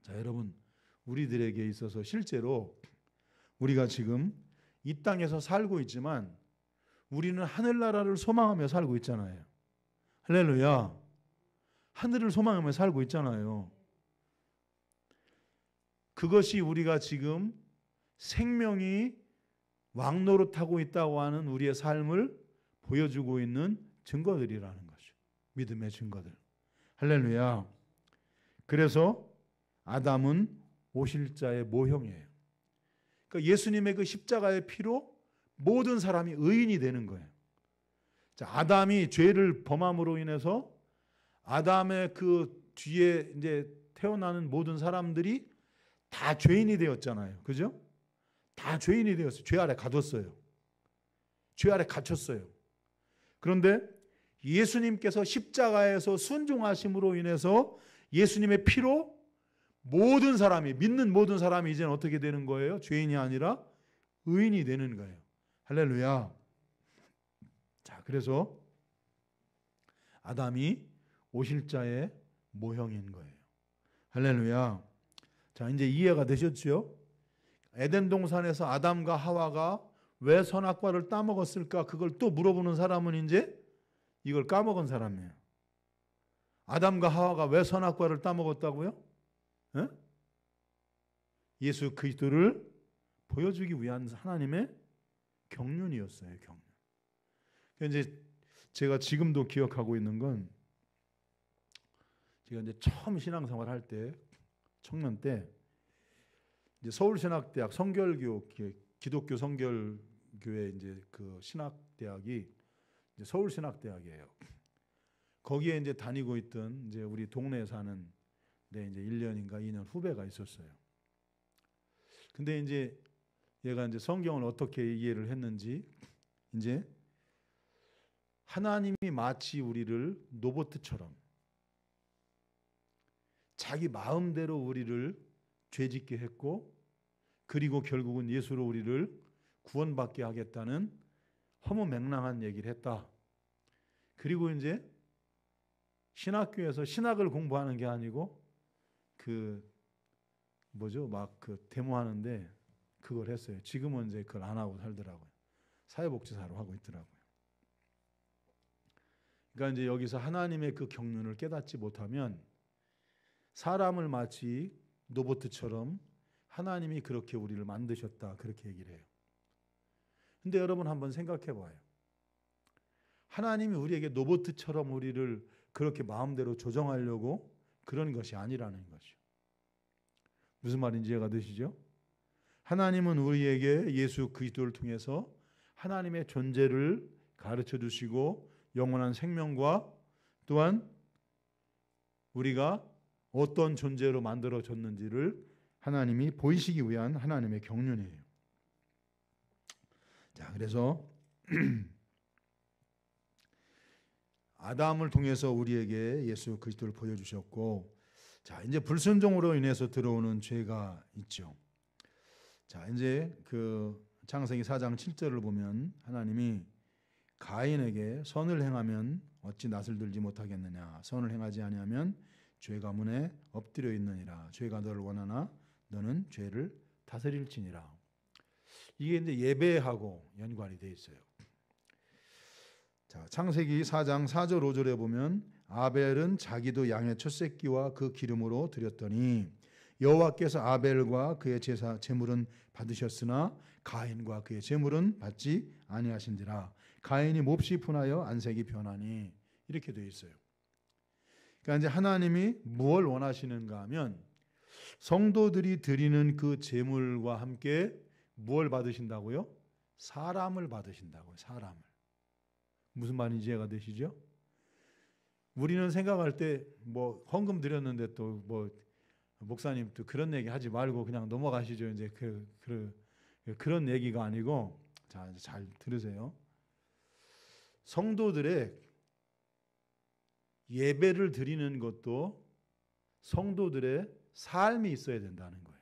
자, 여러분, 우리들에게 있어서 실제로 우리가 지금 이 땅에서 살고 있지만 우리는 하늘나라를 소망하며 살고 있잖아요. 할렐루야. 하늘을 소망하며 살고 있잖아요. 그것이 우리가 지금 생명이 왕노릇하고 있다고 하는 우리의 삶을 보여주고 있는 증거들이라는 거죠. 믿음의 증거들. 할렐루야. 그래서 아담은 오실 자의 모형이에요. 그러니까 예수님의 그 십자가의 피로 모든 사람이 의인이 되는 거예요. 자, 아담이 죄를 범함으로 인해서 아담의 그 뒤에 이제 태어나는 모든 사람들이 다 죄인이 되었잖아요. 그죠? 다 죄인이 되었어요. 죄 아래 가뒀어요. 죄 아래 갇혔어요. 그런데 예수님께서 십자가에서 순종하심으로 인해서 예수님의 피로 모든 사람이, 믿는 모든 사람이 이제는 어떻게 되는 거예요? 죄인이 아니라 의인이 되는 거예요. 할렐루야. 자, 그래서 아담이 오실 자의 모형인 거예요. 할렐루야. 자, 이제 이해가 되셨죠? 에덴 동산에서 아담과 하와가 왜 선악과를 따먹었을까? 그걸 또 물어보는 사람은 이제 이걸 까먹은 사람이에요. 아담과 하와가 왜 선악과를 따먹었다고요? 에? 예수 그리스도를 보여주기 위한 하나님의 경륜이었어요. 경륜. 이제 제가 지금도 기억하고 있는 건 제가 이제 처음 신앙생활 할 때, 청년 때, 이제 서울신학대학 성결교, 기독교 성결교회 이제 그 신학대학이 이제 서울신학대학이에요. 거기에 이제 다니고 있던 이제 우리 동네에 사는 내 이제 1년인가 2년 후배가 있었어요. 근데 이제 얘가 이제 성경을 어떻게 이해를 했는지, 이제 하나님이 마치 우리를 로봇처럼 자기 마음대로 우리를 죄짓게 했고, 그리고 결국은 예수로 우리를 구원받게 하겠다는 허무맹랑한 얘기를 했다. 그리고 이제 신학교에서 신학을 공부하는 게 아니고 막 데모하는데 그걸 했어요. 지금은 이제 그걸 안 하고 살더라고요. 사회복지사로 하고 있더라고요. 그러니까 이제 여기서 하나님의 그 경륜을 깨닫지 못하면 사람을 마치 로봇처럼 하나님이 그렇게 우리를 만드셨다, 그렇게 얘기를 해요. 근데 여러분 한번 생각해 봐요. 하나님이 우리에게 로봇처럼 우리를 그렇게 마음대로 조정하려고 그런 것이 아니라는 것이죠. 무슨 말인지 이해가 되시죠? 하나님은 우리에게 예수 그리스도를 통해서 하나님의 존재를 가르쳐 주시고 영원한 생명과 또한 우리가 어떤 존재로 만들어졌는지를 하나님이 보이시기 위한 하나님의 경륜이에요. 자, 그래서 아담을 통해서 우리에게 예수 그리스도를 보여주셨고, 자, 이제 불순종으로 인해서 들어오는 죄가 있죠. 자, 이제 그 창세기 4장 7절을 보면 하나님이 가인에게 선을 행하면 어찌 낯을 들지 못하겠느냐, 선을 행하지 아니하면 죄가 문에 엎드려 있느니라, 죄가 너를 원하나 너는 죄를 다스릴지니라. 이게 이제 예배하고 연관이 되어 있어요. 자, 창세기 4장 4절 5절에 보면 아벨은 자기도 양의 첫 새끼와 그 기름으로 드렸더니 여호와께서 아벨과 그의 제물은 받으셨으나 가인과 그의 제물은 받지 아니하신지라. 가인이 몹시 분하여 안색이 변하니, 이렇게 되어 있어요. 그러니까 이제 하나님이 무엇을 원하시는가 하면 성도들이 드리는 그 제물과 함께 무엇을 받으신다고요? 사람을 받으신다고요. 사람을. 무슨 말인지 이해가 되시죠? 우리는 생각할 때 뭐 헌금 드렸는데 또 뭐 목사님 또 그런 얘기 하지 말고 그냥 넘어가시죠. 이제 그런 얘기가 아니고, 자, 잘 들으세요. 성도들의 예배를 드리는 것도 성도들의 삶이 있어야 된다는 거예요.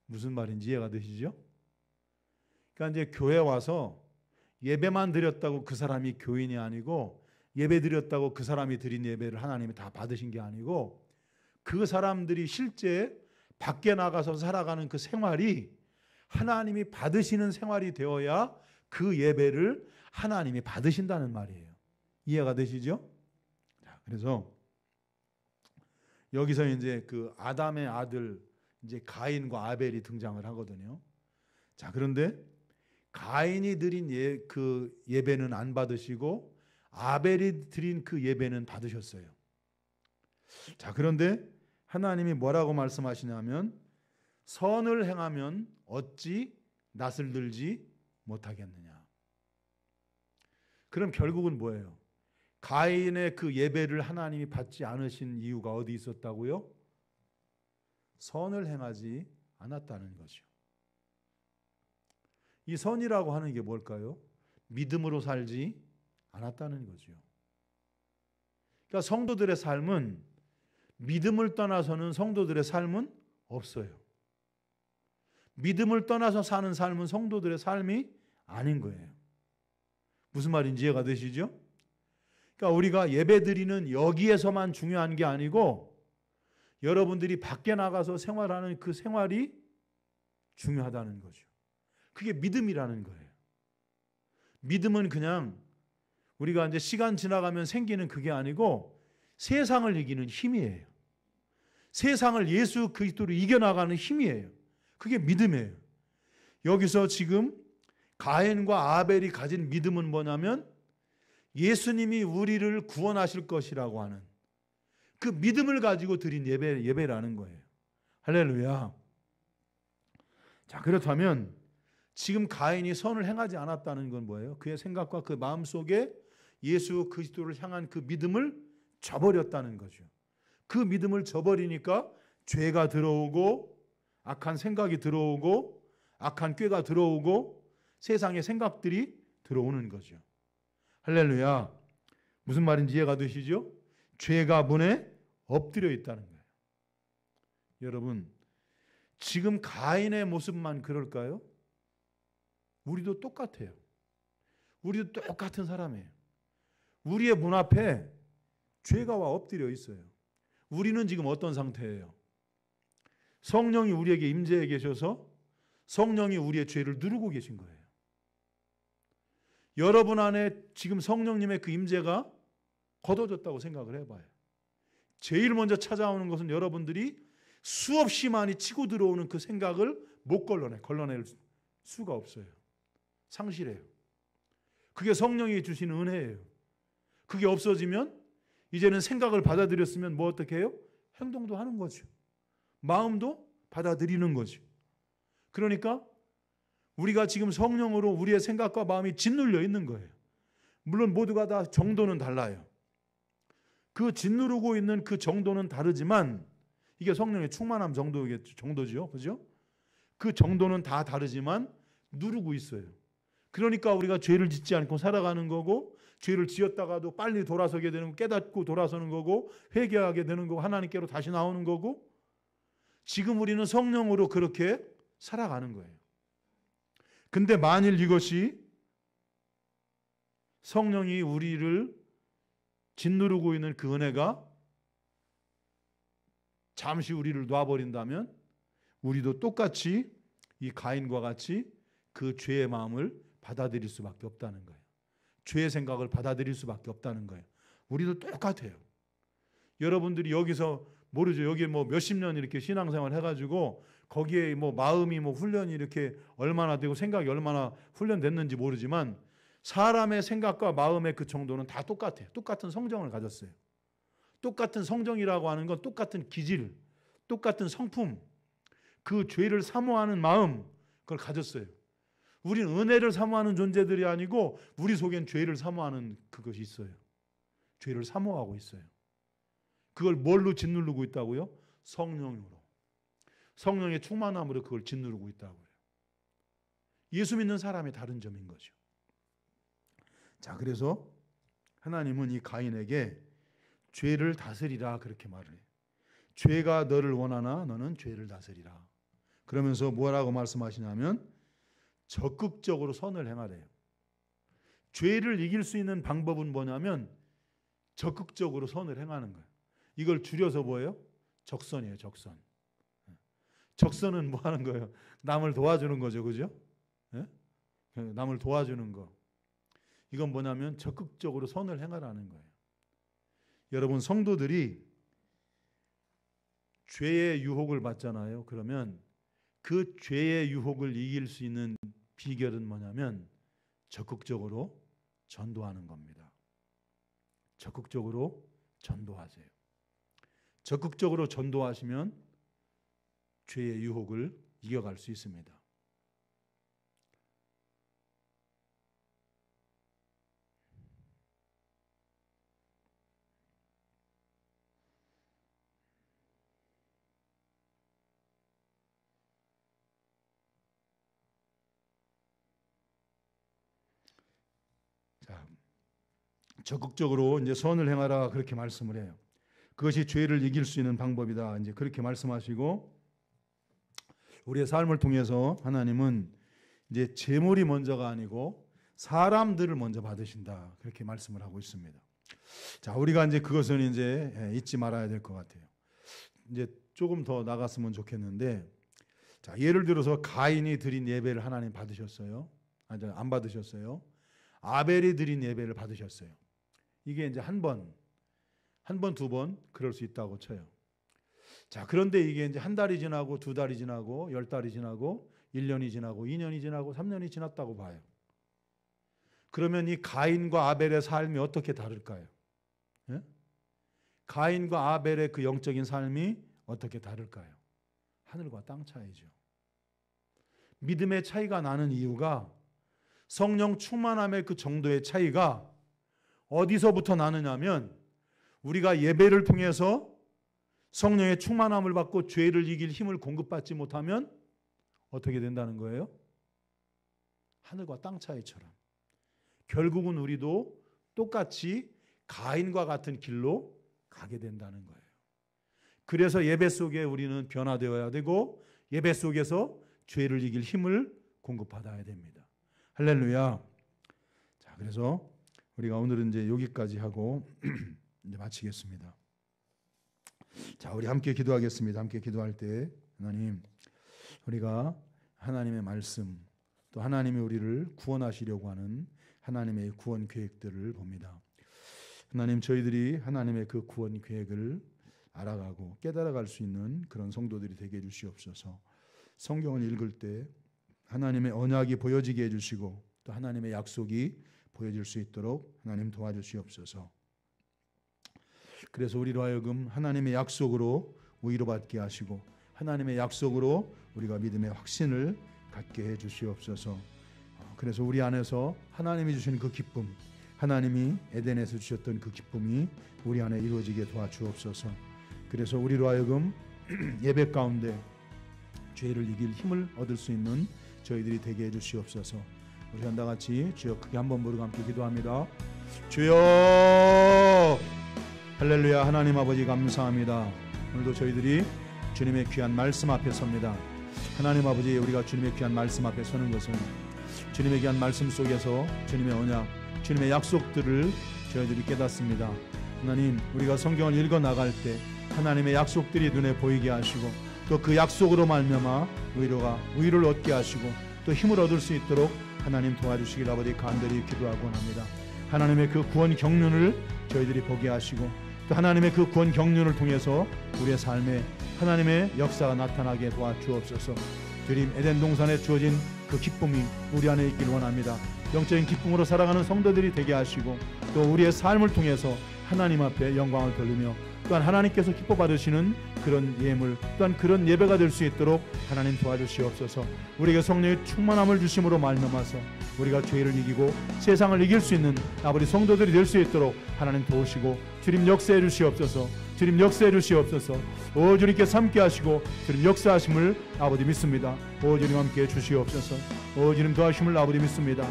무슨 말인지 이해가 되시죠? 그러니까 이제 교회 와서 예배만 드렸다고 그 사람이 교인이 아니고, 예배 드렸다고 그 사람이 드린 예배를 하나님이 다 받으신 게 아니고, 그 사람들이 실제 밖에 나가서 살아가는 그 생활이 하나님이 받으시는 생활이 되어야 그 예배를 하나님이 받으신다는 말이에요. 이해가 되시죠? 자, 그래서 여기서 이제 그 아담의 아들 이제 가인과 아벨이 등장을 하거든요. 자, 그런데 가인이 드린 그 예배는 안 받으시고 아벨이 드린 그 예배는 받으셨어요. 자, 그런데 하나님이 뭐라고 말씀하시냐면 선을 행하면 어찌 낯을 들지 못하겠느냐. 그럼 결국은 뭐예요? 가인의 그 예배를 하나님이 받지 않으신 이유가 어디 있었다고요? 선을 행하지 않았다는 거죠. 이 선이라고 하는 게 뭘까요? 믿음으로 살지 않았다는 거죠. 그러니까 성도들의 삶은, 믿음을 떠나서는 성도들의 삶은 없어요. 믿음을 떠나서 사는 삶은 성도들의 삶이 아닌 거예요. 무슨 말인지 이해가 되시죠? 그러니까 우리가 예배드리는 여기에서만 중요한 게 아니고 여러분들이 밖에 나가서 생활하는 그 생활이 중요하다는 거죠. 그게 믿음이라는 거예요. 믿음은 그냥 우리가 이제 시간 지나가면 생기는 그게 아니고 세상을 이기는 힘이에요. 세상을 예수 그리스도로 이겨나가는 힘이에요. 그게 믿음이에요. 여기서 지금 가인과 아벨이 가진 믿음은 뭐냐면 예수님이 우리를 구원하실 것이라고 하는 그 믿음을 가지고 드린 예배라는 거예요. 할렐루야. 자, 그렇다면 지금 가인이 선을 행하지 않았다는 건 뭐예요? 그의 생각과 그 마음 속에 예수 그리스도를 향한 그 믿음을 저버렸다는 거죠. 그 믿음을 저버리니까 죄가 들어오고 악한 생각이 들어오고 악한 꾀가 들어오고 세상의 생각들이 들어오는 거죠. 할렐루야. 무슨 말인지 이해가 되시죠? 죄가 문에 엎드려 있다는 거예요. 여러분, 지금 가인의 모습만 그럴까요? 우리도 똑같아요. 우리도 똑같은 사람이에요. 우리의 문 앞에 죄가 와 엎드려 있어요. 우리는 지금 어떤 상태예요? 성령이 우리에게 임재해 계셔서 성령이 우리의 죄를 누르고 계신 거예요. 여러분 안에 지금 성령님의 그 임재가 걷어졌다고 생각을 해봐요. 제일 먼저 찾아오는 것은 여러분들이 수없이 많이 치고 들어오는 그 생각을 못 걸러낼 수가 없어요. 상실해요. 그게 성령이 주시는 은혜예요. 그게 없어지면 이제는 생각을 받아들였으면 뭐 어떻게 해요? 행동도 하는 거죠. 마음도 받아들이는 거죠. 그러니까 우리가 지금 성령으로 우리의 생각과 마음이 짓눌려 있는 거예요. 물론 모두가 다 정도는 달라요. 그 짓누르고 있는 그 정도는 다르지만 이게 성령의 충만함 정도죠. 그죠? 그 정도는 다 다르지만 누르고 있어요. 그러니까 우리가 죄를 짓지 않고 살아가는 거고 죄를 지었다가도 빨리 돌아서게 되는 거, 깨닫고 돌아서는 거고 회개하게 되는 거고 하나님께로 다시 나오는 거고 지금 우리는 성령으로 그렇게 살아가는 거예요. 근데 만일 이것이 성령이 우리를 짓누르고 있는 그 은혜가 잠시 우리를 놔버린다면 우리도 똑같이 이 가인과 같이 그 죄의 마음을 받아들일 수밖에 없다는 거예요. 죄의 생각을 받아들일 수밖에 없다는 거예요. 우리도 똑같아요. 여러분들이 여기서 모르죠. 여기 뭐 몇십 년 이렇게 신앙생활 해가지고 거기에 뭐 마음이 뭐 훈련이 이렇게 얼마나 되고 생각이 얼마나 훈련됐는지 모르지만 사람의 생각과 마음의 그 정도는 다 똑같아요. 똑같은 성정을 가졌어요. 똑같은 성정이라고 하는 건 똑같은 기질, 똑같은 성품, 그 죄를 사모하는 마음 그걸 가졌어요. 우리는 은혜를 사모하는 존재들이 아니고 우리 속엔 죄를 사모하는 그것이 있어요. 죄를 사모하고 있어요. 그걸 뭘로 짓누르고 있다고요? 성령으로. 성령의 충만함으로 그걸 짓누르고 있다고요. 예수 믿는 사람의 다른 점인 거죠. 자, 그래서 하나님은 이 가인에게 죄를 다스리라 그렇게 말을 해요. 죄가 너를 원하나 너는 죄를 다스리라. 그러면서 뭐라고 말씀하시냐면 적극적으로 선을 행하래요. 죄를 이길 수 있는 방법은 뭐냐면 적극적으로 선을 행하는 거예요. 이걸 줄여서 뭐예요? 적선이에요. 적선. 적선은 뭐 하는 거예요? 남을 도와주는 거죠. 그죠? 남을 도와주는 거. 이건 뭐냐면 적극적으로 선을 행하라는 거예요. 여러분 성도들이 죄의 유혹을 받잖아요. 그러면 그 죄의 유혹을 이길 수 있는 비결은 뭐냐면 적극적으로 전도하는 겁니다. 적극적으로 전도하세요. 적극적으로 전도하시면 죄의 유혹을 이겨갈 수 있습니다. 자, 적극적으로 이제 선을 행하라 그렇게 말씀을 해요. 그것이 죄를 이길 수 있는 방법이다. 이제 그렇게 말씀하시고 우리의 삶을 통해서 하나님은 이제 재물이 먼저가 아니고 사람들을 먼저 받으신다. 그렇게 말씀을 하고 있습니다. 자, 우리가 이제 그것은 이제 잊지 말아야 될 것 같아요. 이제 조금 더 나갔으면 좋겠는데, 자, 예를 들어서 가인이 드린 예배를 하나님 받으셨어요. 아니, 안 받으셨어요. 아벨이 드린 예배를 받으셨어요. 이게 이제 한 번, 두 번 그럴 수 있다고 쳐요. 자, 그런데 이게 이제 한 달이 지나고 두 달이 지나고 10달이 지나고 1년이 지나고 2년이 지나고 3년이 지났다고 봐요. 그러면 이 가인과 아벨의 삶이 어떻게 다를까요? 예? 가인과 아벨의 그 영적인 삶이 어떻게 다를까요? 하늘과 땅 차이죠. 믿음의 차이가 나는 이유가 성령 충만함의 그 정도의 차이가 어디서부터 나느냐면 우리가 예배를 통해서 성령의 충만함을 받고 죄를 이길 힘을 공급받지 못하면 어떻게 된다는 거예요? 하늘과 땅 차이처럼 결국은 우리도 똑같이 가인과 같은 길로 가게 된다는 거예요. 그래서 예배 속에 우리는 변화되어야 되고 예배 속에서 죄를 이길 힘을 공급받아야 됩니다. 할렐루야. 자, 그래서 우리가 오늘은 이제 여기까지 하고 이제 마치겠습니다. 자, 우리 함께 기도하겠습니다. 함께 기도할 때 하나님, 우리가 하나님의 말씀 또 하나님이 우리를 구원하시려고 하는 하나님의 구원 계획들을 봅니다. 하나님, 저희들이 하나님의 그 구원 계획을 알아가고 깨달아갈 수 있는 그런 성도들이 되게 해주시옵소서. 성경을 읽을 때 하나님의 언약이 보여지게 해주시고 또 하나님의 약속이 보여질 수 있도록 하나님 도와주시옵소서. 그래서 우리로 하여금 하나님의 약속으로 위로받게 하시고 하나님의 약속으로 우리가 믿음의 확신을 갖게 해주시옵소서. 그래서 우리 안에서 하나님이 주시는 그 기쁨, 하나님이 에덴에서 주셨던 그 기쁨이 우리 안에 이루어지게 도와주옵소서. 그래서 우리로 하여금 예배 가운데 죄를 이길 힘을 얻을 수 있는 저희들이 되게 해주시옵소서. 우리 다 같이 주여 크게 한번 부르고 함께 기도합니다. 주여 할렐루야. 하나님 아버지 감사합니다. 오늘도 저희들이 주님의 귀한 말씀 앞에 섭니다. 하나님 아버지, 우리가 주님의 귀한 말씀 앞에 서는 것은 주님의 귀한 말씀 속에서 주님의 언약, 주님의 약속들을 저희들이 깨닫습니다. 하나님, 우리가 성경을 읽어 나갈 때 하나님의 약속들이 눈에 보이게 하시고 또 그 약속으로 말미암아 위로를 얻게 하시고 또 힘을 얻을 수 있도록 하나님 도와주시길 아버지 간절히 기도하고 합니다. 하나님의 그 구원 경륜을 저희들이 보게 하시고 또 하나님의 그 구원 경륜을 통해서 우리의 삶에 하나님의 역사가 나타나게 도와주옵소서. 주님, 에덴 동산에 주어진 그 기쁨이 우리 안에 있길 원합니다. 영적인 기쁨으로 살아가는 성도들이 되게 하시고 또 우리의 삶을 통해서 하나님 앞에 영광을 돌리며 또한 하나님께서 기뻐 받으시는 그런 예물 또한 그런 예배가 될 수 있도록 하나님 도와주시옵소서. 우리에게 성령의 충만함을 주심으로 말미암아서 우리가 죄를 이기고 세상을 이길 수 있는 아버지 성도들이 될 수 있도록 하나님 도우시고 주님 역사해 주시옵소서. 주님 역사해 주시옵소서. 오 주님께서 함께 하시고 주님 역사하심을 아버지 믿습니다. 오 주님 함께 해 주시옵소서. 오 주님 도와주심을 아버지 믿습니다.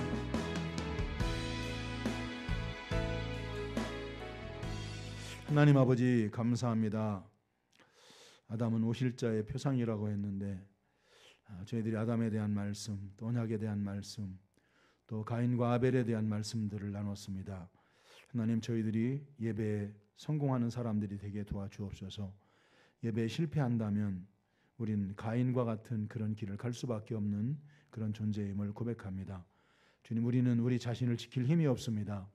하나님 아버지 감사합니다. 아담은 오실자의 표상이라고 했는데 저희들이 아담에 대한 말씀, 또 언약에 대한 말씀, 또 가인과 아벨에 대한 말씀들을 나눴습니다. 하나님, 저희들이 예배에 성공하는 사람들이 되게 도와주옵소서. 예배에 실패한다면 우린 가인과 같은 그런 길을 갈 수밖에 없는 그런 존재임을 고백합니다. 주님, 우리는 우리 자신을 지킬 힘이 없습니다.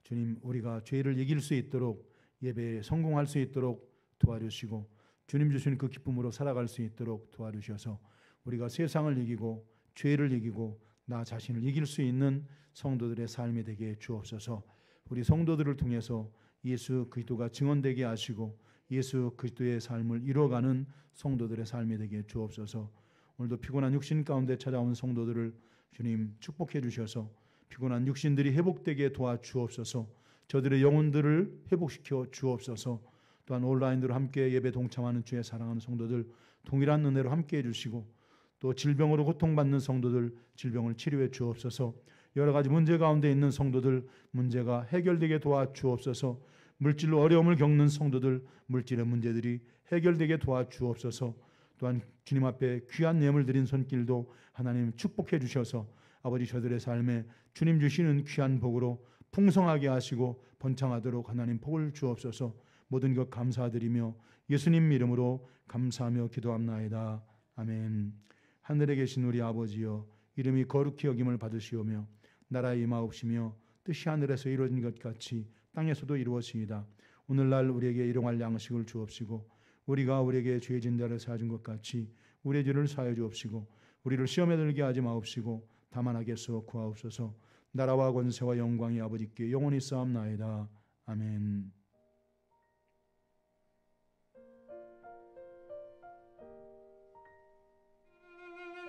주님, 우리가 죄를 이길 수 있도록 예배에 성공할 수 있도록 도와주시고 주님 주시는 그 기쁨으로 살아갈 수 있도록 도와주셔서 우리가 세상을 이기고 죄를 이기고 나 자신을 이길 수 있는 성도들의 삶이 되게 주옵소서. 우리 성도들을 통해서 예수 그리스도가 증언되게 하시고 예수 그리스도의 삶을 이뤄가는 성도들의 삶이 되게 주옵소서. 오늘도 피곤한 육신 가운데 찾아온 성도들을 주님 축복해 주셔서 피곤한 육신들이 회복되게 도와주옵소서. 저들의 영혼들을 회복시켜 주옵소서. 또한 온라인으로 함께 예배 동참하는 주의 사랑하는 성도들 동일한 은혜로 함께 해주시고 또 질병으로 고통받는 성도들 질병을 치료해 주옵소서. 여러 가지 문제 가운데 있는 성도들 문제가 해결되게 도와주옵소서. 물질로 어려움을 겪는 성도들 물질의 문제들이 해결되게 도와주옵소서. 또한 주님 앞에 귀한 예물 드린 손길도 하나님 축복해 주셔서 아버지 저들의 삶에 주님 주시는 귀한 복으로 풍성하게 하시고 번창하도록 하나님 복을 주옵소서. 모든 것 감사드리며 예수님 이름으로 감사하며 기도합나이다. 아멘. 하늘에 계신 우리 아버지여, 이름이 거룩히 여김을 받으시오며 나라의 임하옵시며 뜻이 하늘에서 이루어진 것 같이 땅에서도 이루어지이다. 오늘날 우리에게 일용할 양식을 주옵시고 우리가 우리에게 죄진 자를 사하준 것 같이 우리의 죄를 사하여 주옵시고 우리를 시험에 들게 하지 마옵시고 다만 악에서 구하옵소서. 나라와 권세와 영광이 아버지께 영원히 쌓옵나이다. 아멘.